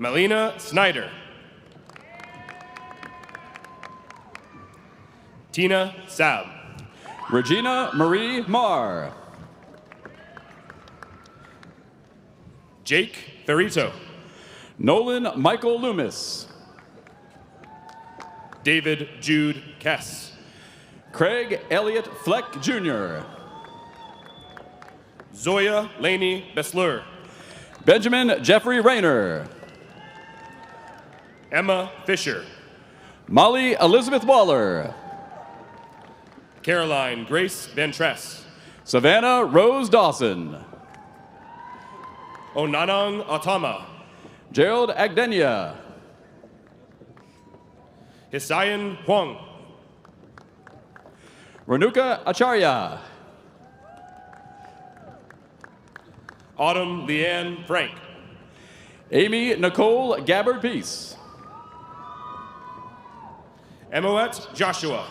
Melina Snyder. Tina Sab. Regina Marie Marr. Jake Therito. Nolan Michael Loomis. David Jude Kess. Craig Elliott Fleck Jr. Zoya Laney Bessler. Benjamin Jeffrey Rayner. Emma Fisher. Molly Elizabeth Waller. Caroline Grace Van Tress. Savannah Rose Dawson. Onanang Atama. Gerald Agdenia. Hisayan Huang. Renuka Acharya. Autumn Leanne Frank. Amy Nicole Gabbard Peace. Emoet Joshua.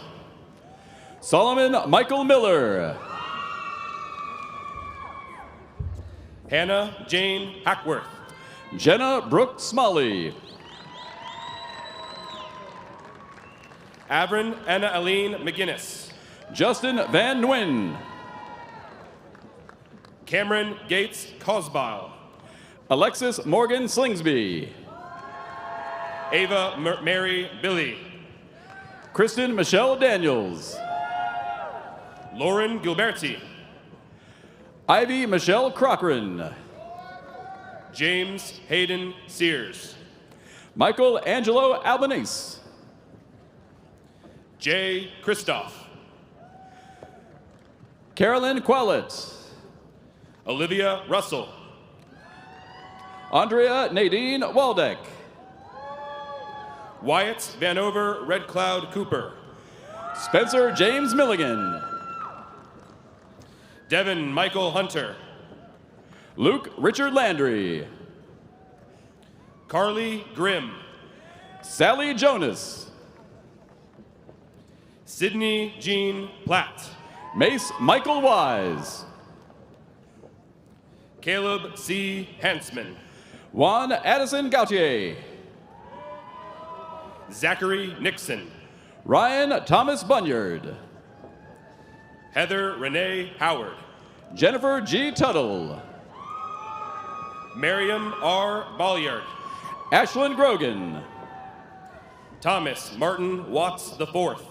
Solomon Michael Miller. Hannah Jane Hackworth. Jenna Brooke Smalley. Avrin Anna Aline McGinnis. Justin Van Nguyen. Cameron Gates Cosbile. Alexis Morgan Slingsby. Ava Mary Billy. Kristen Michelle Daniels. Lauren Gilberti. Ivy Michelle Cochran. James Hayden Sears. Michael Angelo Albanese. Jay Christoph. Carolyn Quallett. Olivia Russell. Andrea Nadine Waldeck. Wyatt Vanover Red Cloud Cooper. Spencer James Milligan. Devin Michael Hunter. Luke Richard Landry. Carly Grimm. Sally Jonas. Sydney Jean Platt. Mace Michael Wise. Caleb C. Hansman. Juan Addison Gautier. Zachary Nixon. Ryan Thomas Bunyard. Heather Renee Howard. Jennifer G. Tuttle. Miriam R. Bolliard. Ashlyn Grogan. Thomas Martin Watts IV.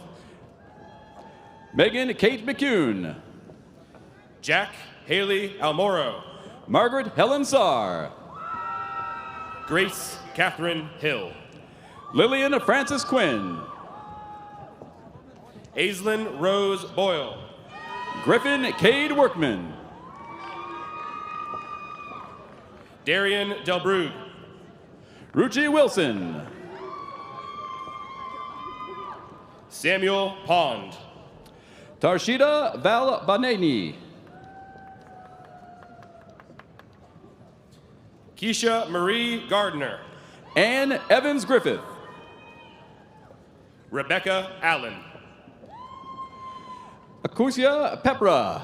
Megan Kate McCune. Jack Haley Almoro. Margaret Helen Sarr. Grace Catherine Hill. Lillian Francis Quinn. Aislinn Rose Boyle. Griffin Cade Workman. Darian Delbrug. Ruchi Wilson. Samuel Pond. Tarshida Valbaneni. Keisha Marie Gardner. Ann Evans Griffith. Rebecca Allen. Akusia Pepra.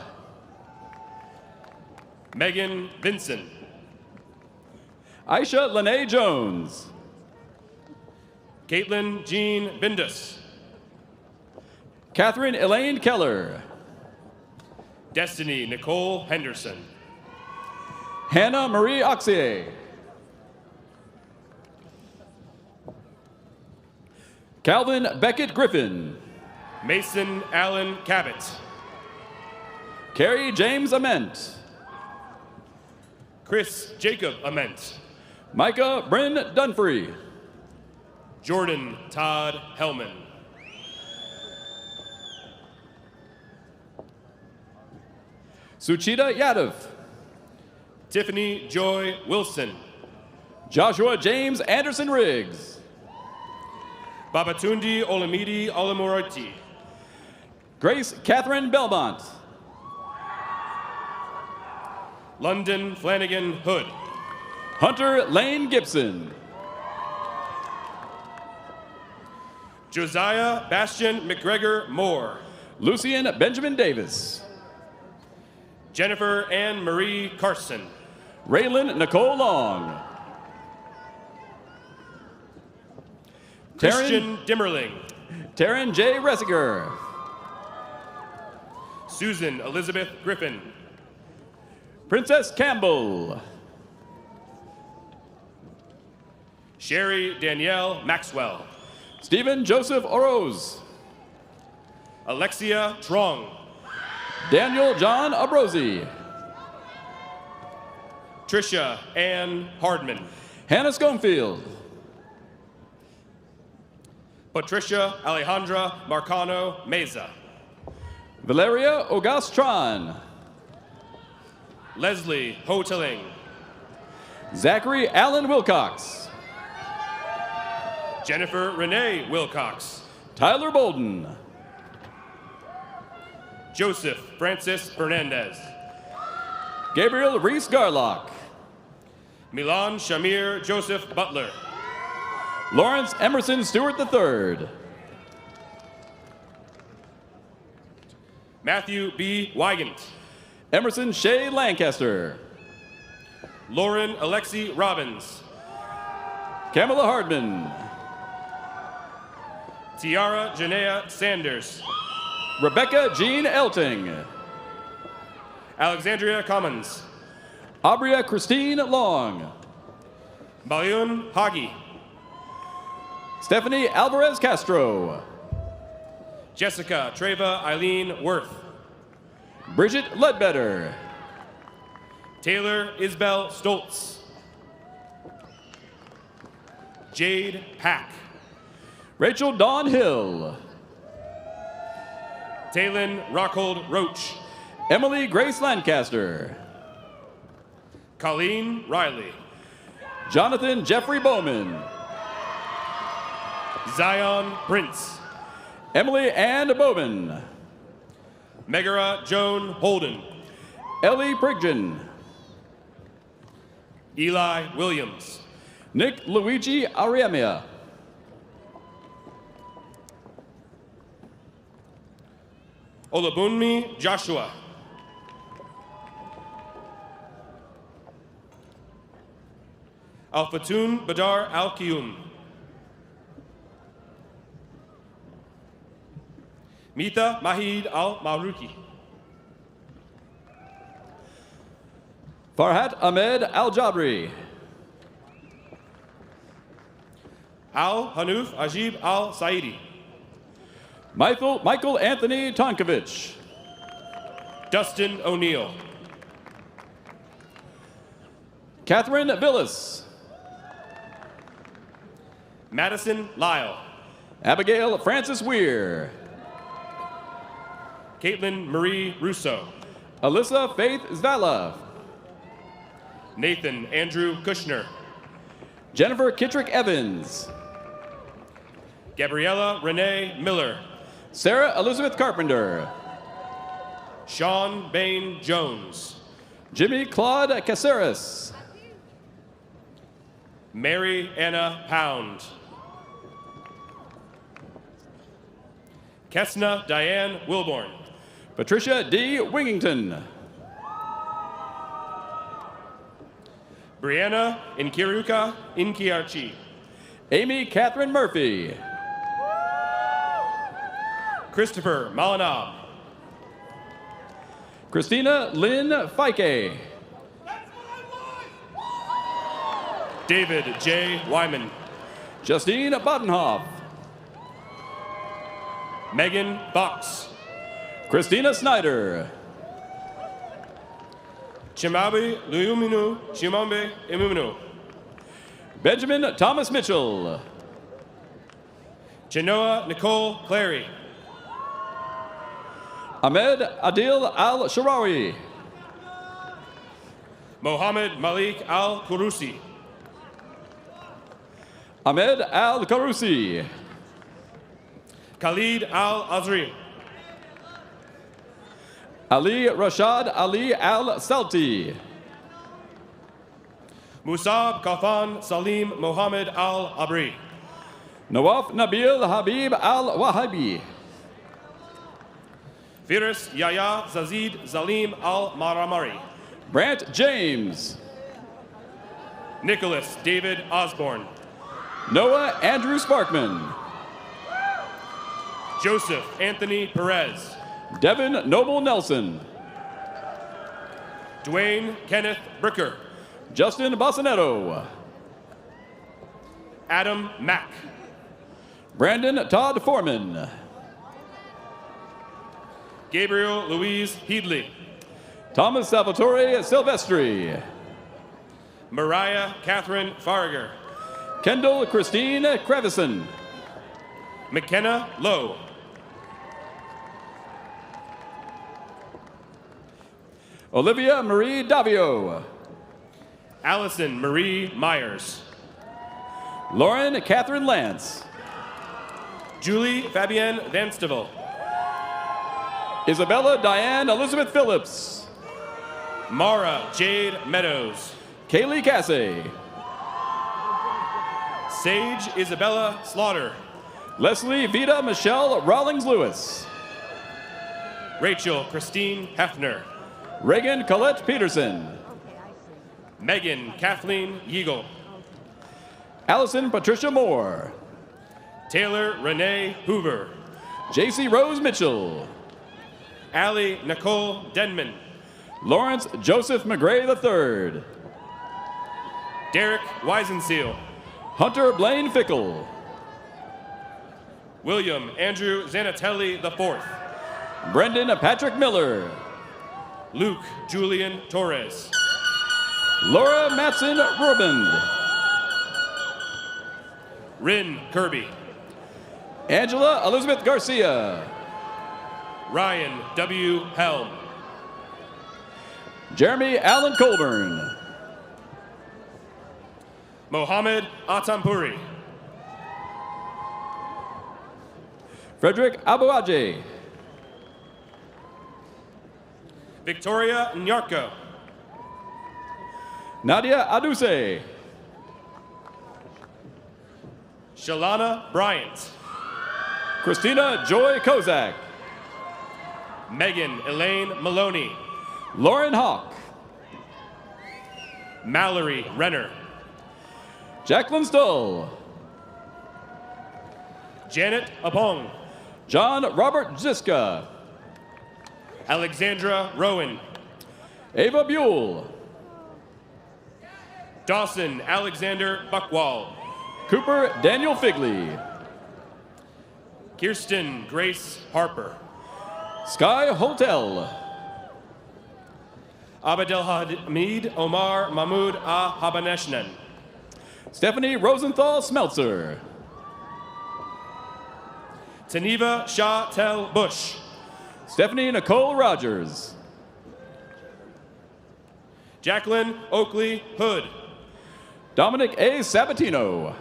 Megan Vinson. Aisha Lene Jones. Caitlin Jean Bindus. Catherine Elaine Keller. Destiny Nicole Henderson. Hannah Marie Oxier. Calvin Beckett Griffin. Mason Allen Cabot. Carrie James Ament. Chris Jacob Ament. Micah Bryn Dunfree. Jordan Todd Hellman. Suchita Yadav. Tiffany Joy Wilson. Joshua James Anderson Riggs. Babatundi Olamide Olamoroti. Grace Catherine Belmont. London Flanagan Hood. Hunter Lane Gibson. Josiah Bastian McGregor Moore. Lucian Benjamin Davis. Jennifer Ann Marie Carson. Raylan Nicole Long. Christian Dimmerling. Taryn J. Resiger. Susan Elizabeth Griffin. Princess Campbell. Sherry Danielle Maxwell. Stephen Joseph Oroz. Alexia Trong. Daniel John Abrosi. Tricia Ann Hardman. Hannah Schoenfield. Patricia Alejandra Marcano Meza. Valeria Ogastron. Leslie Hoteling. Zachary Allen Wilcox. Jennifer Renee Wilcox. Tyler Bolden. Joseph Francis Fernandez. Gabriel Reese Garlock. Milan Shamir Joseph Butler. Lawrence Emerson Stewart III. Matthew B. Wygant. Emerson Shea Lancaster. Lauren Alexi Robbins. Kamala Hardman. Tiara Janea Sanders. Rebecca Jean Elting. Alexandria Commons. Abria Christine Long. Balyun Hagi. Stephanie Alvarez Castro. Jessica Treva Eileen Worth. Bridget Ledbetter. Taylor Isbell Stoltz. Jade Pack. Rachel Dawn Hill. Taylin Rockhold Roach. Emily Grace Lancaster. Colleen Riley. Jonathan Jeffrey Bowman. Zion Prince. Emily Ann Bowman. Megara Joan Holden. Ellie Priggen. Eli Williams. Nick Luigi Ariemia. Olabunmi Joshua. Alfatun Badar Al-Qiyum. Mita Mahid Al-Maruki. Farhat Ahmed Al-Jabri. Al-Hanuf Ajib Al-Saidi. Michael Anthony Tonkovich. Dustin O'Neill. Catherine Villas. Madison Lyle. Abigail Francis Weir. Caitlin Marie Russo. Alyssa Faith Zvala. Nathan Andrew Kushner. Jennifer Kittrick Evans. Gabriella Renee Miller. Sarah Elizabeth Carpenter. Sean Bain Jones. Jimmy Claude Caceres. Mary Anna Pound. Kesna Diane Wilborn. Patricia D. Wingington. Brianna Inkiruka Inkiarchi. Amy Catherine Murphy. Christopher Malinab. Christina Lynn Feike. David J. Wyman. Justine Bodenhoff. Megan Fox. Christina Snyder. Chimabi Luyuminu Chimambe Imuminu. Benjamin Thomas Mitchell. Chenoa Nicole Clary. Ahmed Adil Al-Sharawi. Mohammed Malik Al-Kurusi. Ahmed Al-Karusi. Khalid Al-Azri. Ali Rashad Ali Al-Salti. Musab Kafan Salim Mohammed Al-Abri. Nawaf Nabil Habib Al-Wahabi. Firas Yahya Zazid Zalim Al-Maramari. Brant James. Nicholas David Osborne. Noah Andrew Sparkman. Joseph Anthony Perez. Devin Noble Nelson. Dwayne Kenneth Bricker. Justin Bassonetto. Adam Mack. Brandon Todd Foreman. Gabriel Louise Headley. Thomas Salvatore Silvestri. Mariah Catherine Farrager. Kendall Christine Crevison. McKenna Lowe. Olivia Marie Davio. Allison Marie Myers. Lauren Catherine Lance. Julie Fabienne Vanstevel. Isabella Diane Elizabeth Phillips. Mara Jade Meadows. Kaylee Cassay. Sage Isabella Slaughter. Leslie Vita Michelle Rawlings Lewis. Rachel Christine Hefner. Reagan Colette Peterson. Megan Kathleen Yeagle. Allison Patricia Moore. Taylor Renee Hoover. JC Rose Mitchell. Allie Nicole Denman. Lawrence Joseph McGray III. Derek Weisenseal. Hunter Blaine Fickle. William Andrew Zanatelli IV. Brendan Patrick Miller. Luke Julian Torres. Laura Mattson Rubin. Rin Kirby. Angela Elizabeth Garcia. Ryan W. Helm. Jeremy Allen Colburn. Mohammed Atampuri. Frederick Abuaje. Victoria Nyarko. Nadia Aduse. Shalana Bryant. Christina Joy Kozak. Megan Elaine Maloney. Lauren Hawk. Mallory Renner. Jacqueline Stoll. Janet Apong. John Robert Ziska. Alexandra Rowan. Ava Buell. Dawson Alexander Buckwald. Cooper Daniel Figley. Kirsten Grace Harper. Sky Hotel. Abdelhamid Omar Mahmoud Habaneshnan. Stephanie Rosenthal Smeltzer. Taniva Shah Tel Bush. Stephanie Nicole Rogers. Jacqueline Oakley Hood. Dominic A. Sabatino.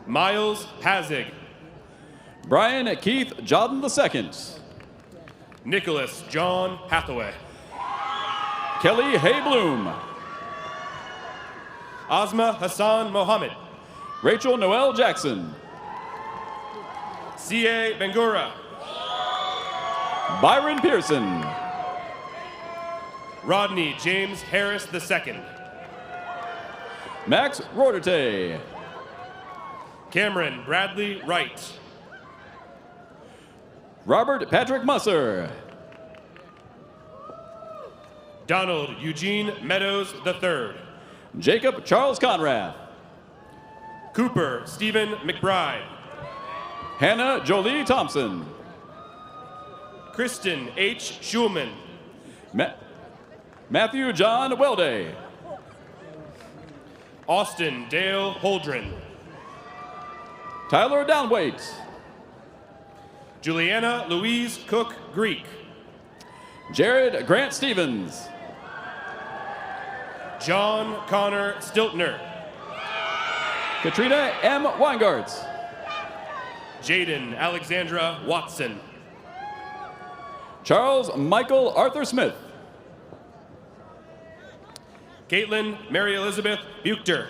Miles Hazig. Brian Keith Jodden II. Nicholas John Hathaway. Kelly Hay Bloom. Asma Hassan Mohammed. Rachel Noel Jackson. C.A. Bengura. Byron Pearson. Rodney James Harris II. Max Roderte. Cameron Bradley Wright. Robert Patrick Musser. Donald Eugene Meadows III. Jacob Charles Conrad. Cooper Stephen McBride. Hannah Jolie Thompson. Kristen H. Schulman. Matthew John Welday. Austin Dale Holdren. Tyler Downwait. Juliana Louise Cook Greek. Jared Grant Stevens. John Connor Stiltner. Katrina M. Weingartz. Jaden Alexandra Watson. Charles Michael Arthur Smith. Caitlin Mary Elizabeth Buchter.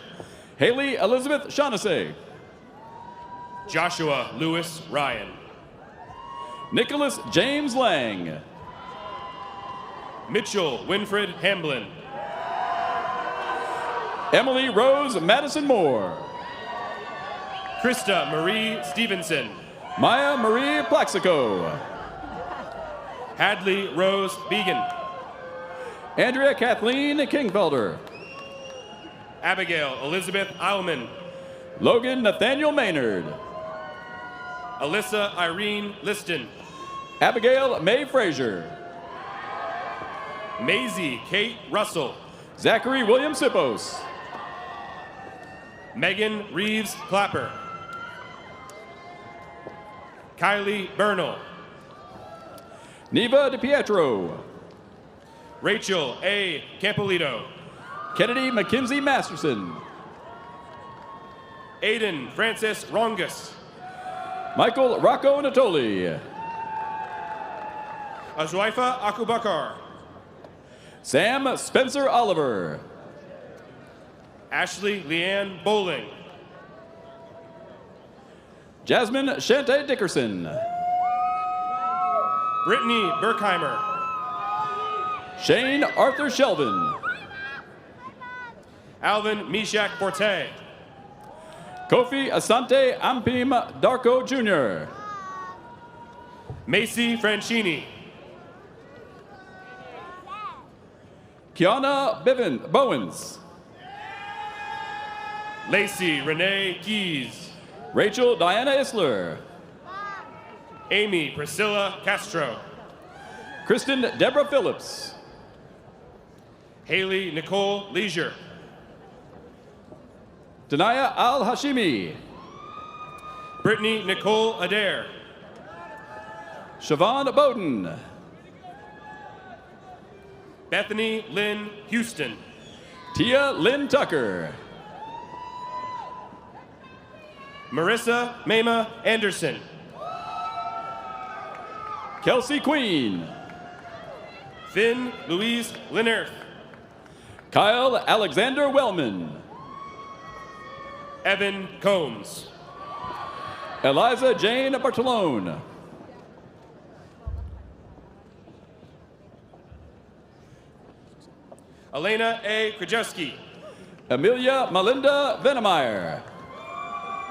Haley Elizabeth Shaughnessy. Joshua Lewis Ryan. Nicholas James Lang. Mitchell Winfred Hamblin. Emily Rose Mattson Moore. Krista Marie Stevenson. Maya Marie Plaxico. Hadley Rose Began. Andrea Kathleen Kingfelder. Abigail Elizabeth Eilman. Logan Nathaniel Maynard. Alyssa Irene Liston. Abigail Mae Frazier. Maisie Kate Russell. Zachary William Sipos. Megan Reeves Clapper. Kylie Bernal. Neva DiPietro. Rachel A. Campolito. Kennedy McKenzie Masterson. Aiden Francis Rongus. Michael Rocco Natoli. Azwaifa Akubakar. Sam Spencer Oliver. Ashley Leanne Bowling. Jasmine Shante Dickerson. Brittany Berkheimer. Shane Arthur Shelvin. Alvin Mishak Forte. Kofi Asante Ampim Darko Jr. Macy Franchini. Kiana Bowens. Lacey Renee Keys. Rachel Diana Isler. Amy Priscilla Castro. Kristen Deborah Phillips. Haley Nicole Leisure. Danaya Al Hashimi. Brittany Nicole Adair. Siobhan Bowden. Bethany Lynn Houston. Tia Lynn Tucker. Marissa Mema Anderson. Kelsey Queen. Finn Louise Linnerth. Kyle Alexander Wellman. Evan Combs. Eliza Jane Bartolone. Elena A. Krajewski. Amelia Melinda Venemeyer.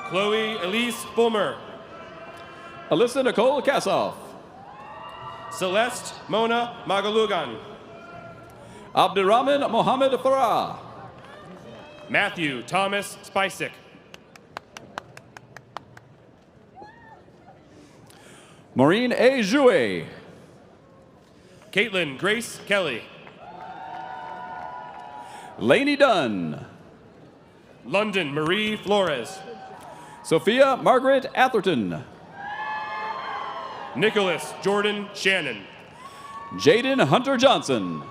Chloe Elise Fulmer. Alyssa Nicole Kassoff. Celeste Mona Magalugan. Abdurrahman Mohammed Farah. Matthew Thomas Spicek. Maureen A. Jouet. Caitlin Grace Kelly. Lainey Dunn. London Marie Flores. Sophia Margaret Atherton. Nicholas Jordan Shannon. Jaden Hunter Johnson.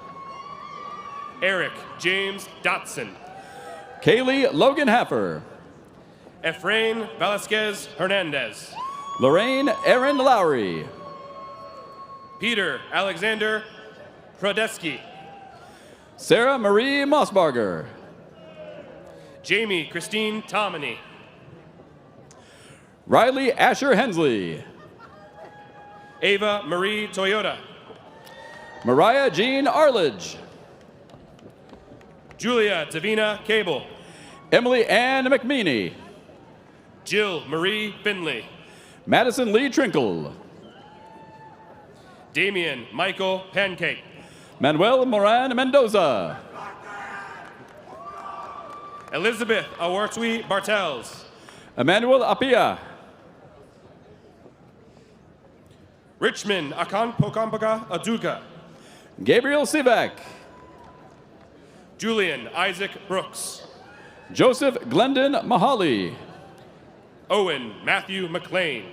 Eric James Dotson. Kaylee Logan Haffer. Efrain Velasquez Hernandez. Lorraine Aaron Lowry. Peter Alexander Prodesky. Sarah Marie Mossbarger. Jamie Christine Tomini. Riley Asher Hensley. Ava Marie Toyota. Mariah Jean Arledge. Julia Davina Cable. Emily Ann McMeany. Jill Marie Finley. Madison Lee Trinkle. Damian Michael Pancake. Manuel Moran Mendoza. Elizabeth Awartwi Bartels. Emmanuel Apia. Richmond Akanpokampaka Aduga. Gabriel Sivak. Julian Isaac Brooks. Joseph Glendon Mahali. Owen Matthew McLean.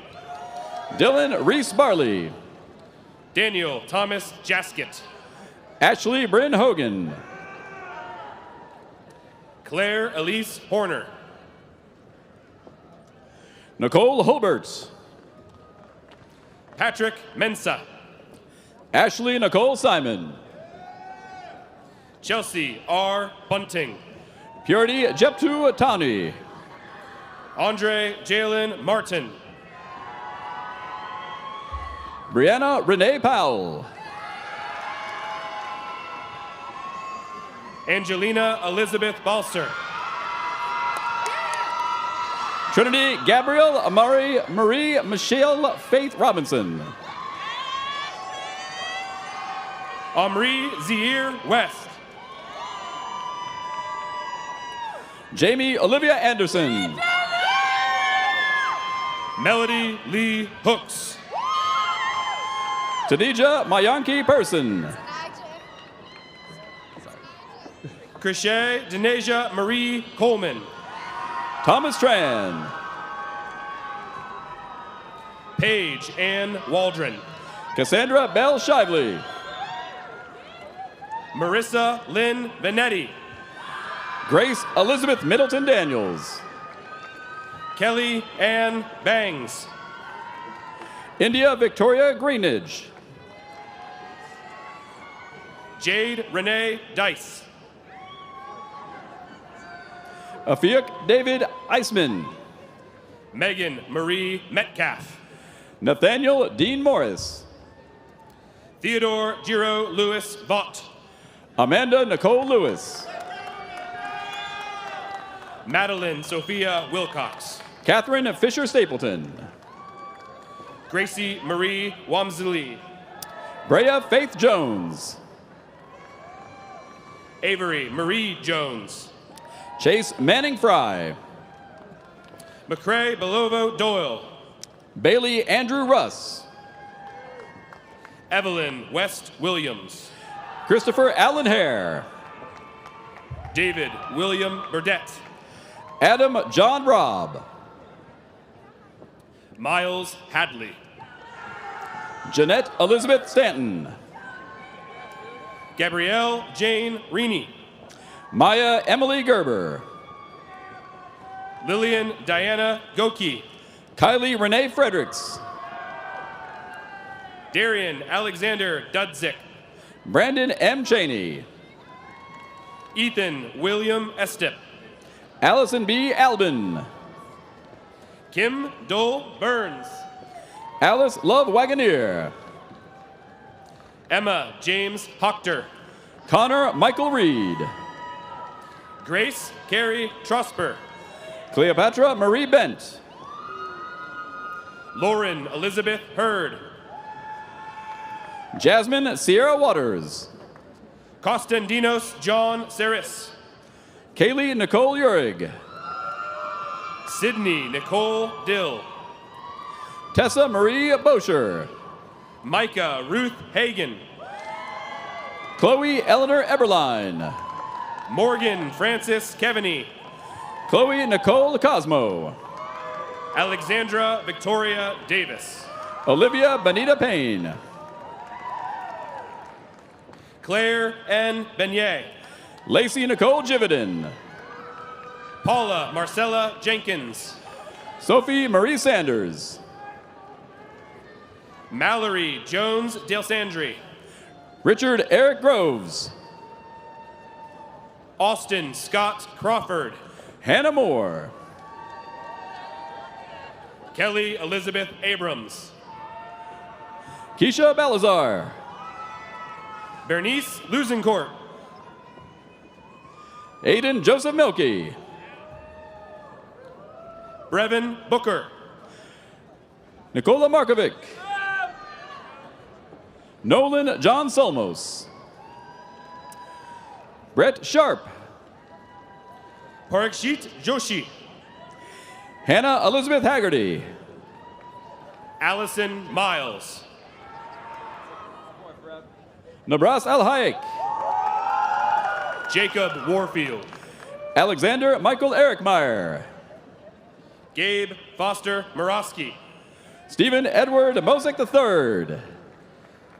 Dylan Reese Barley. Daniel Thomas Jaskett. Ashley Bryn Hogan. Claire Elise Horner. Nicole Holbert. Patrick Mensa. Ashley Nicole Simon. Chelsea R. Bunting. Purity Jeptu Tani. Andre Jalen Martin. Brianna Renee Powell. Angelina Elizabeth Balser. Trinity Gabrielle Amari Marie Michelle Faith Robinson. Omri Zaire West. Jamie Olivia Anderson. Melody Lee Hooks. Tadija Mayanki Person. Krishay Denasia Marie Coleman. Thomas Tran. Paige Ann Waldron. Cassandra Bell Shively. Marissa Lynn Vanetti. Grace Elizabeth Middleton Daniels. Kelly Ann Bangs. India Victoria Greenidge. Jade Renee Dice. Afiq David Eisman. Megan Marie Metcalf. Nathaniel Dean Morris. Theodore Giro Lewis Vaught. Amanda Nicole Lewis. Madeline Sophia Wilcox. Catherine Fisher Stapleton. Gracie Marie Wamsley. Brea Faith Jones. Avery Marie Jones. Chase Manning Fry. McCrae Belovo Doyle. Bailey Andrew Russ. Evelyn West Williams. Christopher Allen Hare. David William Burdett. Adam John Robb. Miles Hadley. Jeanette Elizabeth Stanton. Gabrielle Jane Reaney. Maya Emily Gerber. Lillian Diana Goki. Kylie Renee Fredericks. Darian Alexander Dudzik. Brandon M. Cheney. Ethan William Estep. Allison B. Albin. Kim Dole Burns. Alice Love Wagoneer. Emma James Hochter. Connor Michael Reed. Grace Carrie Trosper. Cleopatra Marie Bent. Lauren Elizabeth Hurd. Jasmine Sierra Waters. Costandinos John Saris. Kaylee Nicole Urig. Sydney Nicole Dill. Tessa Marie Bosher. Micah Ruth Hagan. Chloe Eleanor Eberline. Morgan Francis Kevaney. Chloe Nicole Cosmo. Alexandra Victoria Davis. Olivia Benita Payne. Claire N. Beignet. Lacey Nicole Jividin. Paula Marcella Jenkins. Sophie Marie Sanders. Mallory Jones Dalsandri. Richard Eric Groves. Austin Scott Crawford. Hannah Moore. Kelly Elizabeth Abrams. Keisha Balazar. Bernice Lusencourt. Aiden Joseph Milkey. Brevin Booker. Nicola Markovic. Nolan John Solmos. Brett Sharp. Parikshit Joshi. Hannah Elizabeth Haggerty. Allison Miles. Nabras Al Hayek. Jacob Warfield. Alexander Michael Erickmeyer. Gabe Foster Morosky. Stephen Edward Mosek III.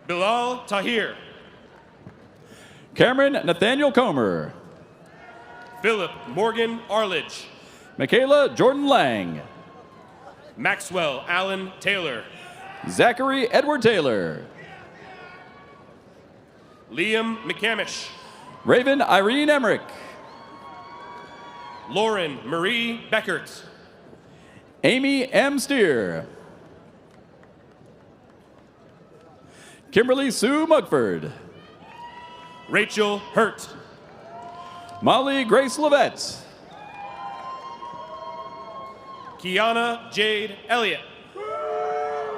Bilal Tahir. Cameron Nathaniel Comer. Philip Morgan Arledge. Michaela Jordan Lang. Maxwell Allen Taylor. Zachary Edward Taylor. Liam McCamish. Raven Irene Emmerich. Lauren Marie Beckert. Amy M. Steer. Kimberly Sue Mugford. Rachel Hurt. Molly Grace Levette. Kiana Jade Elliott.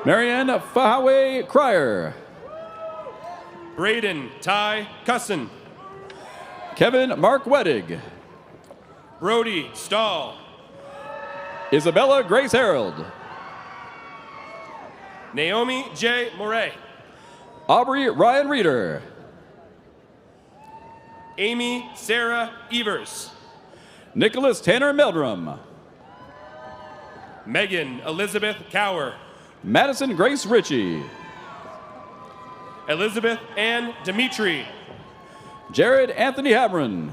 Marianne Fahawe Cryer. Braden Ty Cusson. Kevin Mark Wettig. Brody Stahl. Isabella Grace Harold. Naomi J. Moray. Aubrey Ryan Reeder. Amy Sarah Evers. Nicholas Tanner Meldrum. Megan Elizabeth Cower. Madison Grace Ritchie. Elizabeth Ann Dimitri. Jared Anthony Habron.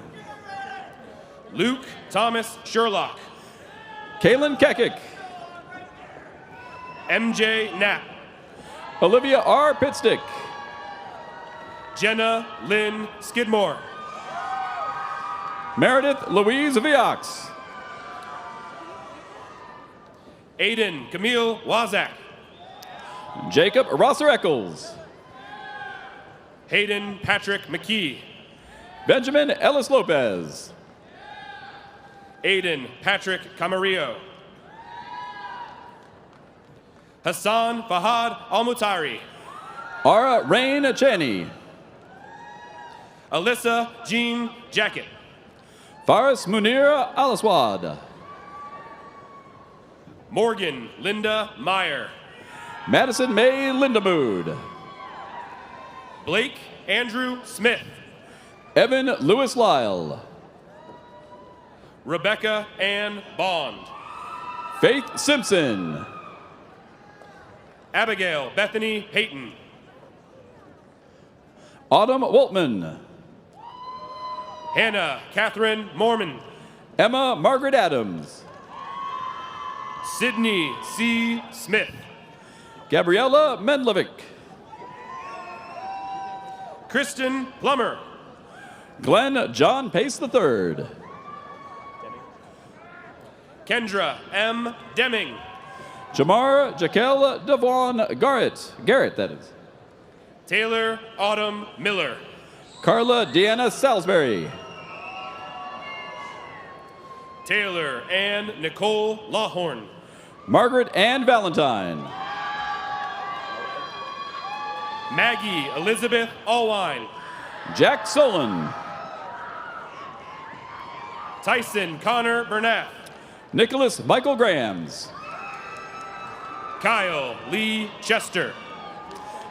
Luke Thomas Sherlock. Kaylin Kekic. MJ Knapp. Olivia R. Pitstick. Jenna Lynn Skidmore. Meredith Louise Viox. Aiden Camille Wazak. Jacob Rosser Eccles. Hayden Patrick McKee. Benjamin Ellis Lopez. Aiden Patrick Camarillo. Hassan Fahad Almutari. Ara Rain Chaney. Alyssa Jean Jacket. Faris Munir Alaswad. Morgan Linda Meyer. Madison May Lindamood. Blake Andrew Smith. Evan Lewis Lyle. Rebecca Ann Bond. Faith Simpson. Abigail Bethany Payton. Autumn Waltman. Hannah Catherine Mormon. Emma Margaret Adams. Sydney C. Smith. Gabriella Mendlovic. Kristen Plummer. Glenn John Pace III. Kendra M. Deming. Jamar Jaquel Devon Garrett, that is. Taylor Autumn Miller. Carla Deanna Salisbury. Taylor Ann Nicole Lawhorn. Margaret Ann Valentine. Maggie Elizabeth Allwine. Jack Solon. Tyson Connor Bernath. Nicholas Michael Grahams. Kyle Lee Chester.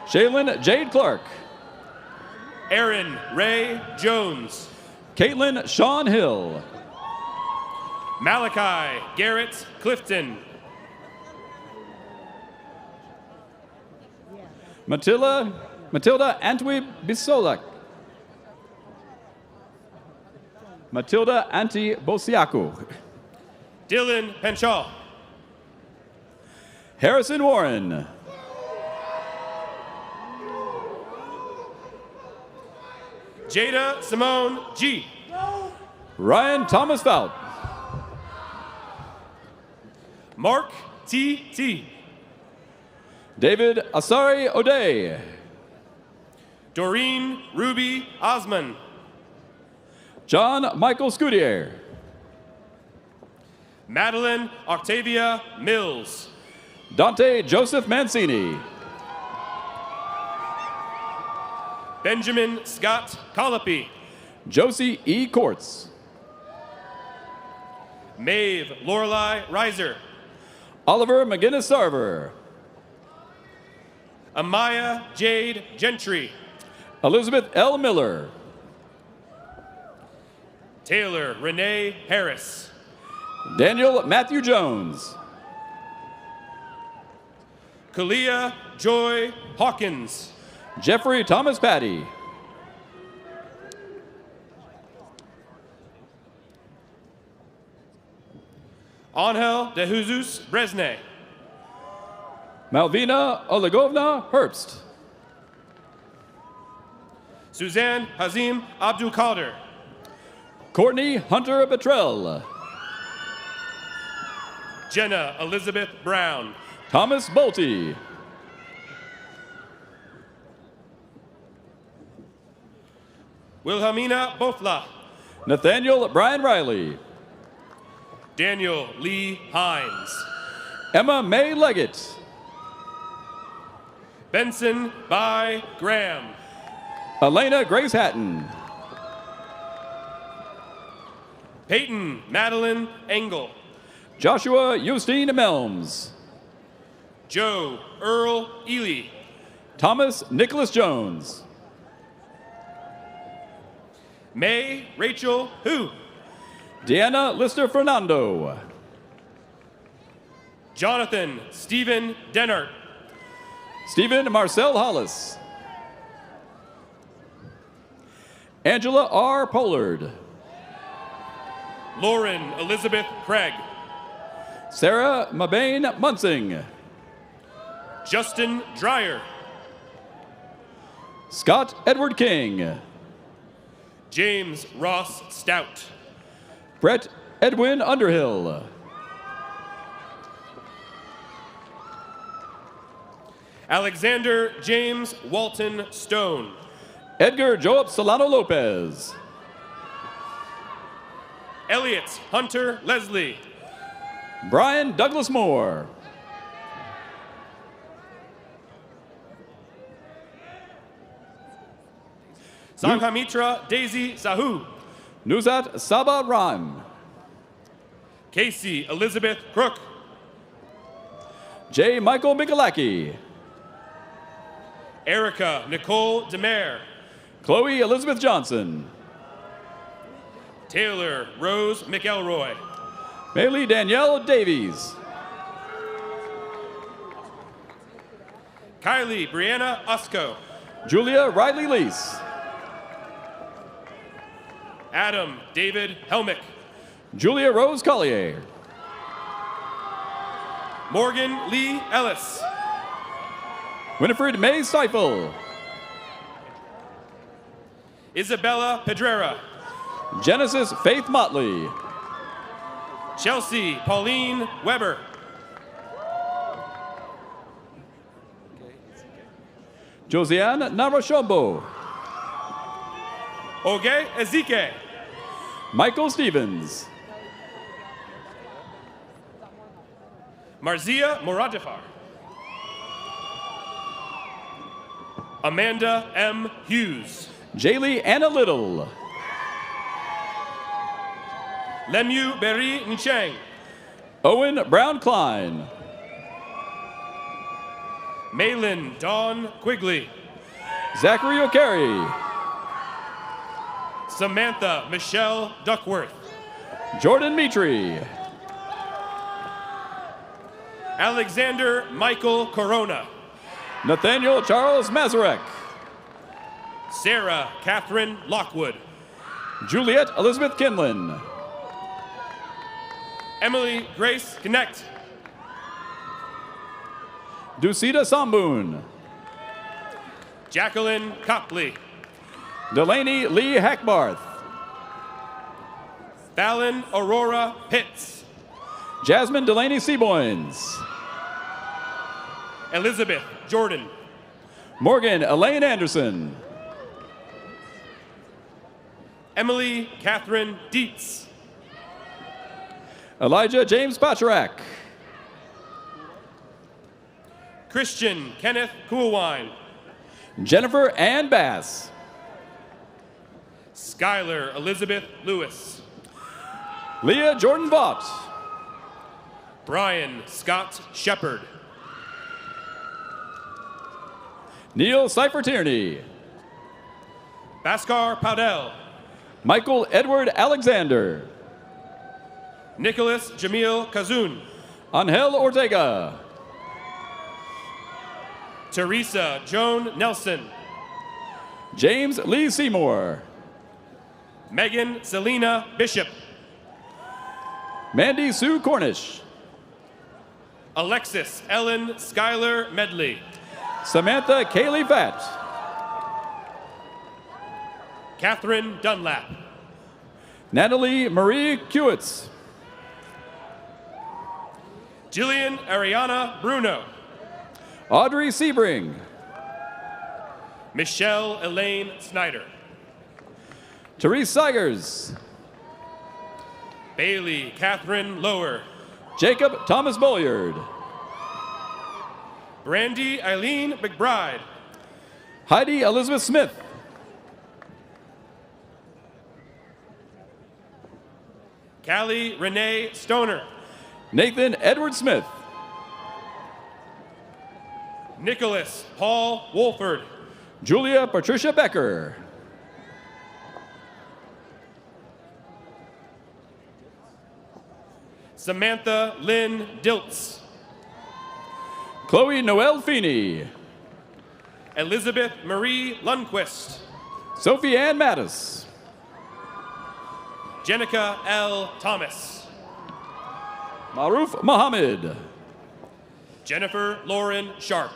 Shaylin Jade Clark. Aaron Ray Jones. Caitlin Sean Hill. Malachi Garrett Clifton. Matilda Antwi Bisolak. Matilda Anti Bosiaku. Dylan Penchal. Harrison Warren. Jada Simone G. Ryan Thomas Fout. Mark T. David Asari O'Day. Doreen Ruby Osman. John Michael Scudier. Madeline Octavia Mills. Dante Joseph Mancini. Benjamin Scott Colopy. Josie E. Courts. Maeve Lorelei Reiser. Oliver McGinnis Sarver. Amaya Jade Gentry. Elizabeth L. Miller. Taylor Renee Harris. Daniel Matthew Jones. Kalia Joy Hawkins. Jeffrey Thomas Patty. Angel de Jesus Bresne. Malvina Olegovna Herbst. Suzanne Hazim Abdul Qadir. Courtney Hunter Betrell. Jenna Elizabeth Brown. Thomas Bolte. Wilhelmina Bofla. Nathaniel Brian Riley. Daniel Lee Hines. Emma May Leggett. Benson Bai Graham. Elena Grace Hatton. Peyton Madeline Engel. Joshua Justine Melms. Joe Earl Ely. Thomas Nicholas Jones. May Rachel Hu. Deanna Lister Fernando. Jonathan Stephen Dennert. Stephen Marcel Hollis. Angela R. Pollard. Lauren Elizabeth Craig. Sarah Mabane Munsing. Justin Dreyer. Scott Edward King. James Ross Stout. Brett Edwin Underhill. Alexander James Walton Stone. Edgar Joab Solano Lopez. Elliot Hunter Leslie. Brian Douglas Moore. Sanghamitra Daisy Sahu. Nuzat Saba Ram. Casey Elizabeth Crook. J. Michael Michalaki. Erica Nicole Demare. Chloe Elizabeth Johnson. Taylor Rose McElroy. Maylee Danielle Davies. Kylie Brianna Usco. Julia Riley Lease. Adam David Helmick. Julia Rose Collier. Morgan Lee Ellis. Winifred May Seifel. Isabella Pedrera. Genesis Faith Motley. Chelsea Pauline Weber. Josiane Narashombo. Oge Ezike. Michael Stevens. Marzia Moradifar. Amanda M. Hughes. Jaylee Anna Little. Lemieux Berry Ncheng. Owen Brown Klein. Malin Dawn Quigley. Zachary O'Carey. Samantha Michelle Duckworth. Jordan Mitri. Alexander Michael Corona. Nathaniel Charles Mazarek. Sarah Catherine Lockwood. Juliet Elizabeth Kinlan. Emily Grace Connect. Dusita Samboon. Jacqueline Copley. Delaney Lee Hackbarth. Fallon Aurora Pitts. Jasmine Delaney Seaboyns. Elizabeth Jordan. Morgan Elaine Anderson. Emily Catherine Dietz. Elijah James Pacharak. Christian Kenneth Coolwine. Jennifer Ann Bass. Skylar Elizabeth Lewis. Leah Jordan Vaught. Brian Scott Shepard. Neil Cipher Tierney. Bhaskar Paudel. Michael Edward Alexander. Nicholas Jamil Kazun. Angel Ortega. Teresa Joan Nelson. James Lee Seymour. Megan Selena Bishop. Mandy Sue Cornish. Alexis Ellen Schuyler Medley. Samantha Kaylee Fatt. Catherine Dunlap. Natalie Marie Kewitz. Jillian Ariana Bruno. Audrey Sebring. Michelle Elaine Snyder. Therese Seigers. Bailey Catherine Lower. Jacob Thomas Bolliard. Brandy Eileen McBride. Heidi Elizabeth Smith. Callie Renee Stoner. Nathan Edward Smith. Nicholas Paul Wolford. Julia Patricia Becker. Samantha Lynn Diltz. Chloe Noel Feeney. Elizabeth Marie Lundquist. Sophie Ann Mattis. Jenica L. Thomas. Maruf Mohammed. Jennifer Lauren Sharp.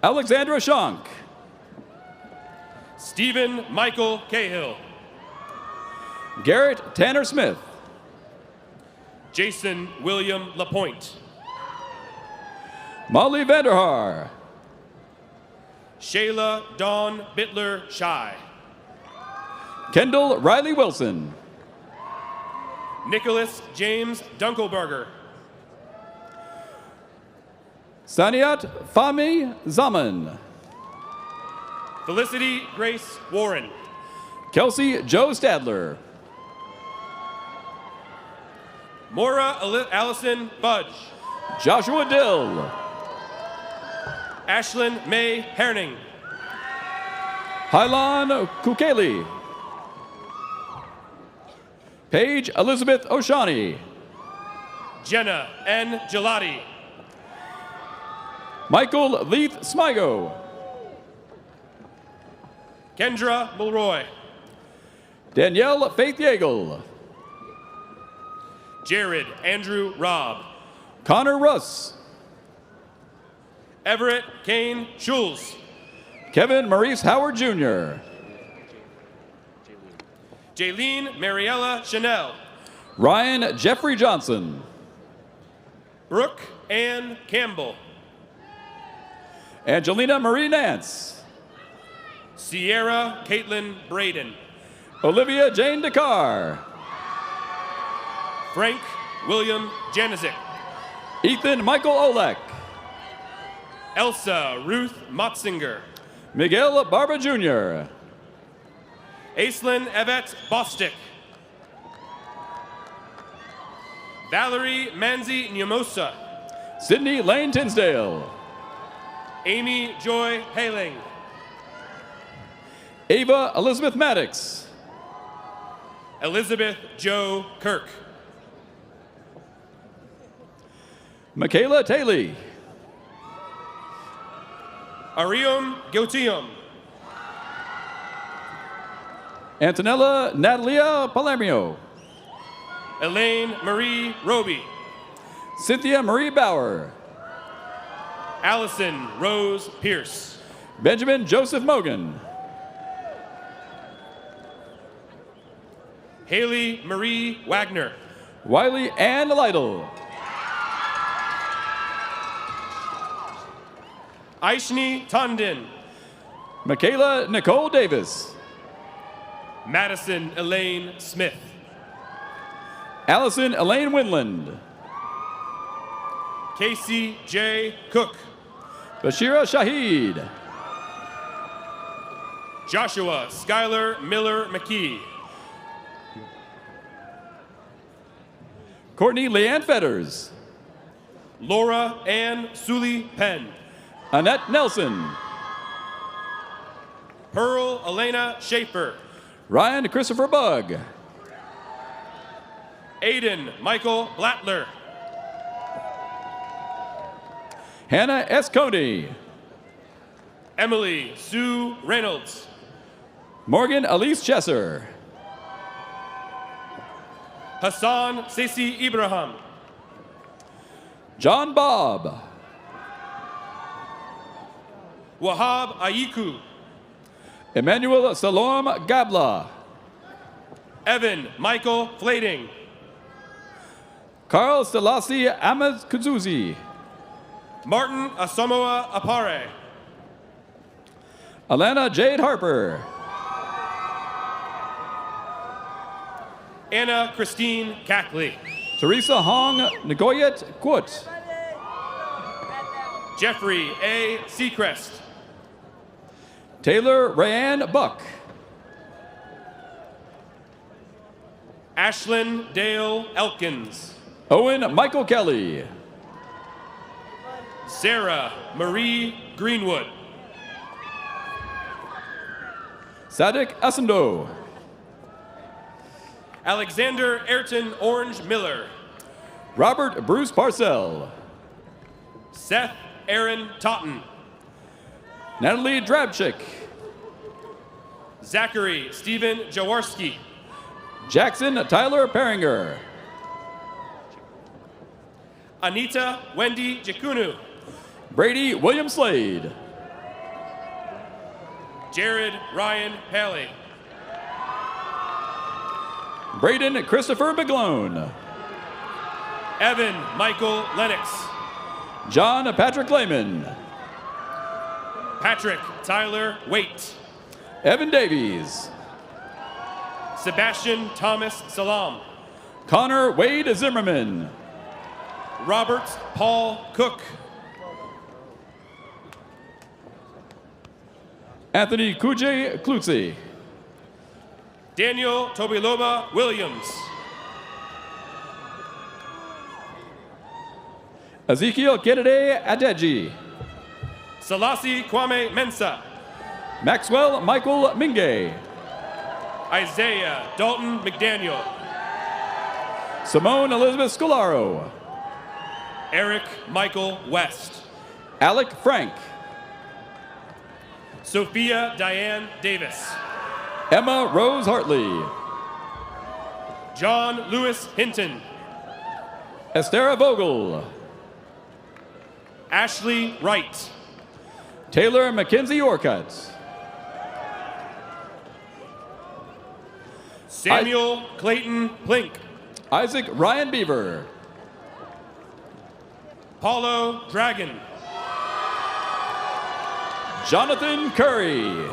Alexandra Shank. Stephen Michael Cahill. Garrett Tanner Smith. Jason William Lapointe. Molly Vanderhaar. Shayla Dawn Bittler Shy. Kendall Riley Wilson. Nicholas James Dunkelberger. Saniat Fahmy Zaman. Felicity Grace Warren. Kelsey Joe Stadler. Maura Allison Fudge. Joshua Dill. Ashlyn May Herning. Hylan Kukeli. Paige Elizabeth Oshani. Jenna N. Gelati. Michael Leith Smigo. Kendra Mulroy. Danielle Faith Yeagle. Jared Andrew Robb. Connor Russ. Everett Kane Schulz. Kevin Maurice Howard Jr. Jaylene Mariella Chanel. Ryan Jeffrey Johnson. Brooke Ann Campbell. Angelina Marie Nance. Sierra Caitlin Braden. Olivia Jane Dakar. Frank William Janizik. Ethan Michael Olek. Elsa Ruth Motzinger. Miguel Barba Jr. Aislinn Yvette Bostick. Valerie Manzi Nyamosa. Sydney Lane Tinsdale. Amy Joy Haling. Ava Elizabeth Maddox. Elizabeth Joe Kirk. Michaela Taylor. Arium Giltium. Antonella Natalia Palermo. Elaine Marie Roby. Cynthia Marie Bauer. Allison Rose Pierce. Benjamin Joseph Mogan. Haley Marie Wagner. Wiley Ann Lytle. Aishni Tondin. Michaela Nicole Davis. Madison Elaine Smith. Allison Elaine Winland. Casey J. Cook. Bashira Shahid. Joshua Skylar Miller McKee. Courtney Leanne Fetters. Laura Ann Sully Penn. Annette Nelson. Pearl Elena Schaefer. Ryan Christopher Bugg. Aiden Michael Blattler. Hannah S. Coney. Emily Sue Reynolds. Morgan Elise Chesser. Hassan Sisi Ibrahim. John Bob. Wahab Ayiku. Emmanuel Salom Gabla. Evan Michael Flading. Carl Selassie Ahmed Kuzuzi. Martin Asamoah Apare. Alana Jade Harper. Anna Christine Cackley. Teresa Hong Ngoyet Quot. Jeffrey A. Seacrest. Taylor Rayanne Buck. Ashlyn Dale Elkins. Owen Michael Kelly. Sarah Marie Greenwood. Sadik Asando. Alexander Ayrton Orange Miller. Robert Bruce Parcell. Seth Aaron Totten. Natalie Drabchick. Zachary Stephen Jaworski. Jackson Tyler Peringer. Anita Wendy Jakunu. Brady William Slade. Jared Ryan Haley. Braden Christopher Beglone. Evan Michael Lennox. John Patrick Lehman. Patrick Tyler Waite. Evan Davies. Sebastian Thomas Salam. Connor Wade Zimmerman. Robert Paul Cook. Anthony Kuje Klutzi. Daniel Tobiloba Williams. Ezekiel Kennedy Adeji. Salasi Kwame Mensa. Maxwell Michael Mingay. Isaiah Dalton McDaniel. Simone Elizabeth Scolaro. Eric Michael West. Alec Frank. Sophia Diane Davis. Emma Rose Hartley. John Lewis Hinton. Estera Vogel. Ashley Wright. Taylor Mackenzie Orcutt. Samuel Clayton Plink. Isaac Ryan Beaver. Paulo Dragon. Jonathan Curry.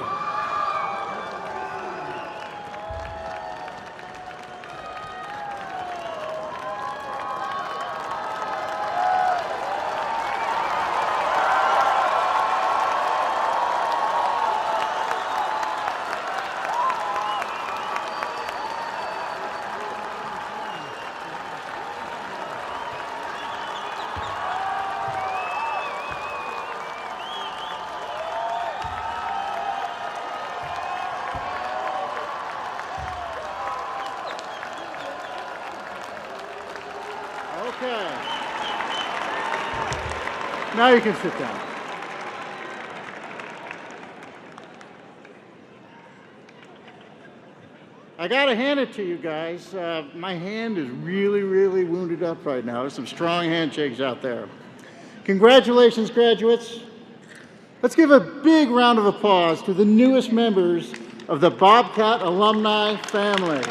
Okay. Now you can sit down. I gotta hand it to you guys. My hand is really wounded up right now. There's some strong handshakes out there. Congratulations, graduates. Let's give a big round of applause to the newest members of the Bobcat alumni family.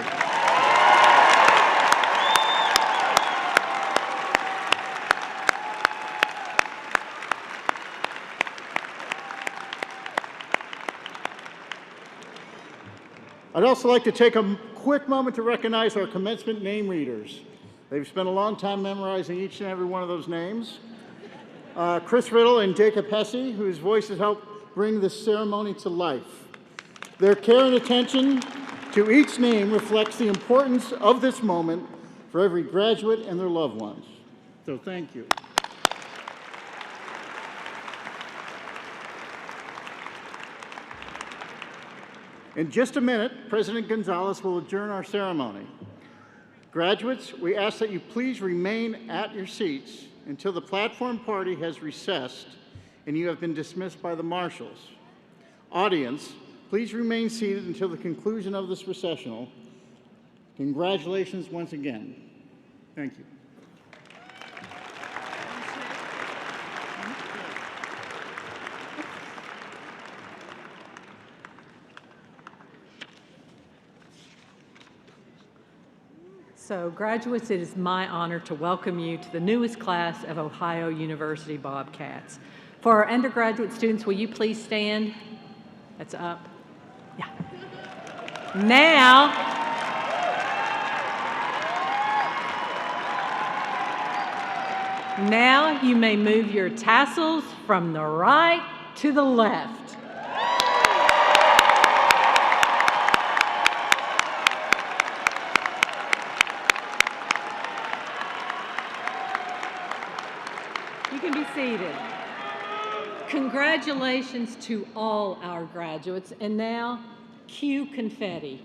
I'd also like to take a quick moment to recognize our commencement name readers. They've spent a long time memorizing each and every one of those names. Chris Riddle and Jacob Hesse, whose voices helped bring this ceremony to life. Their care and attention to each name reflects the importance of this moment for every graduate and their loved ones. So thank you. In just a minute, President Gonzalez will adjourn our ceremony. Graduates, we ask that you please remain at your seats until the platform party has recessed and you have been dismissed by the marshals. Audience, please remain seated until the conclusion of this processional. Congratulations once again. Thank you. So, graduates, it is my honor to welcome you to the newest class of Ohio University Bobcats. For our undergraduate students, will you please stand? That's up. Yeah. Now, Now you may move your tassels from the right to the left. You can be seated. Congratulations to all our graduates, and now cue confetti.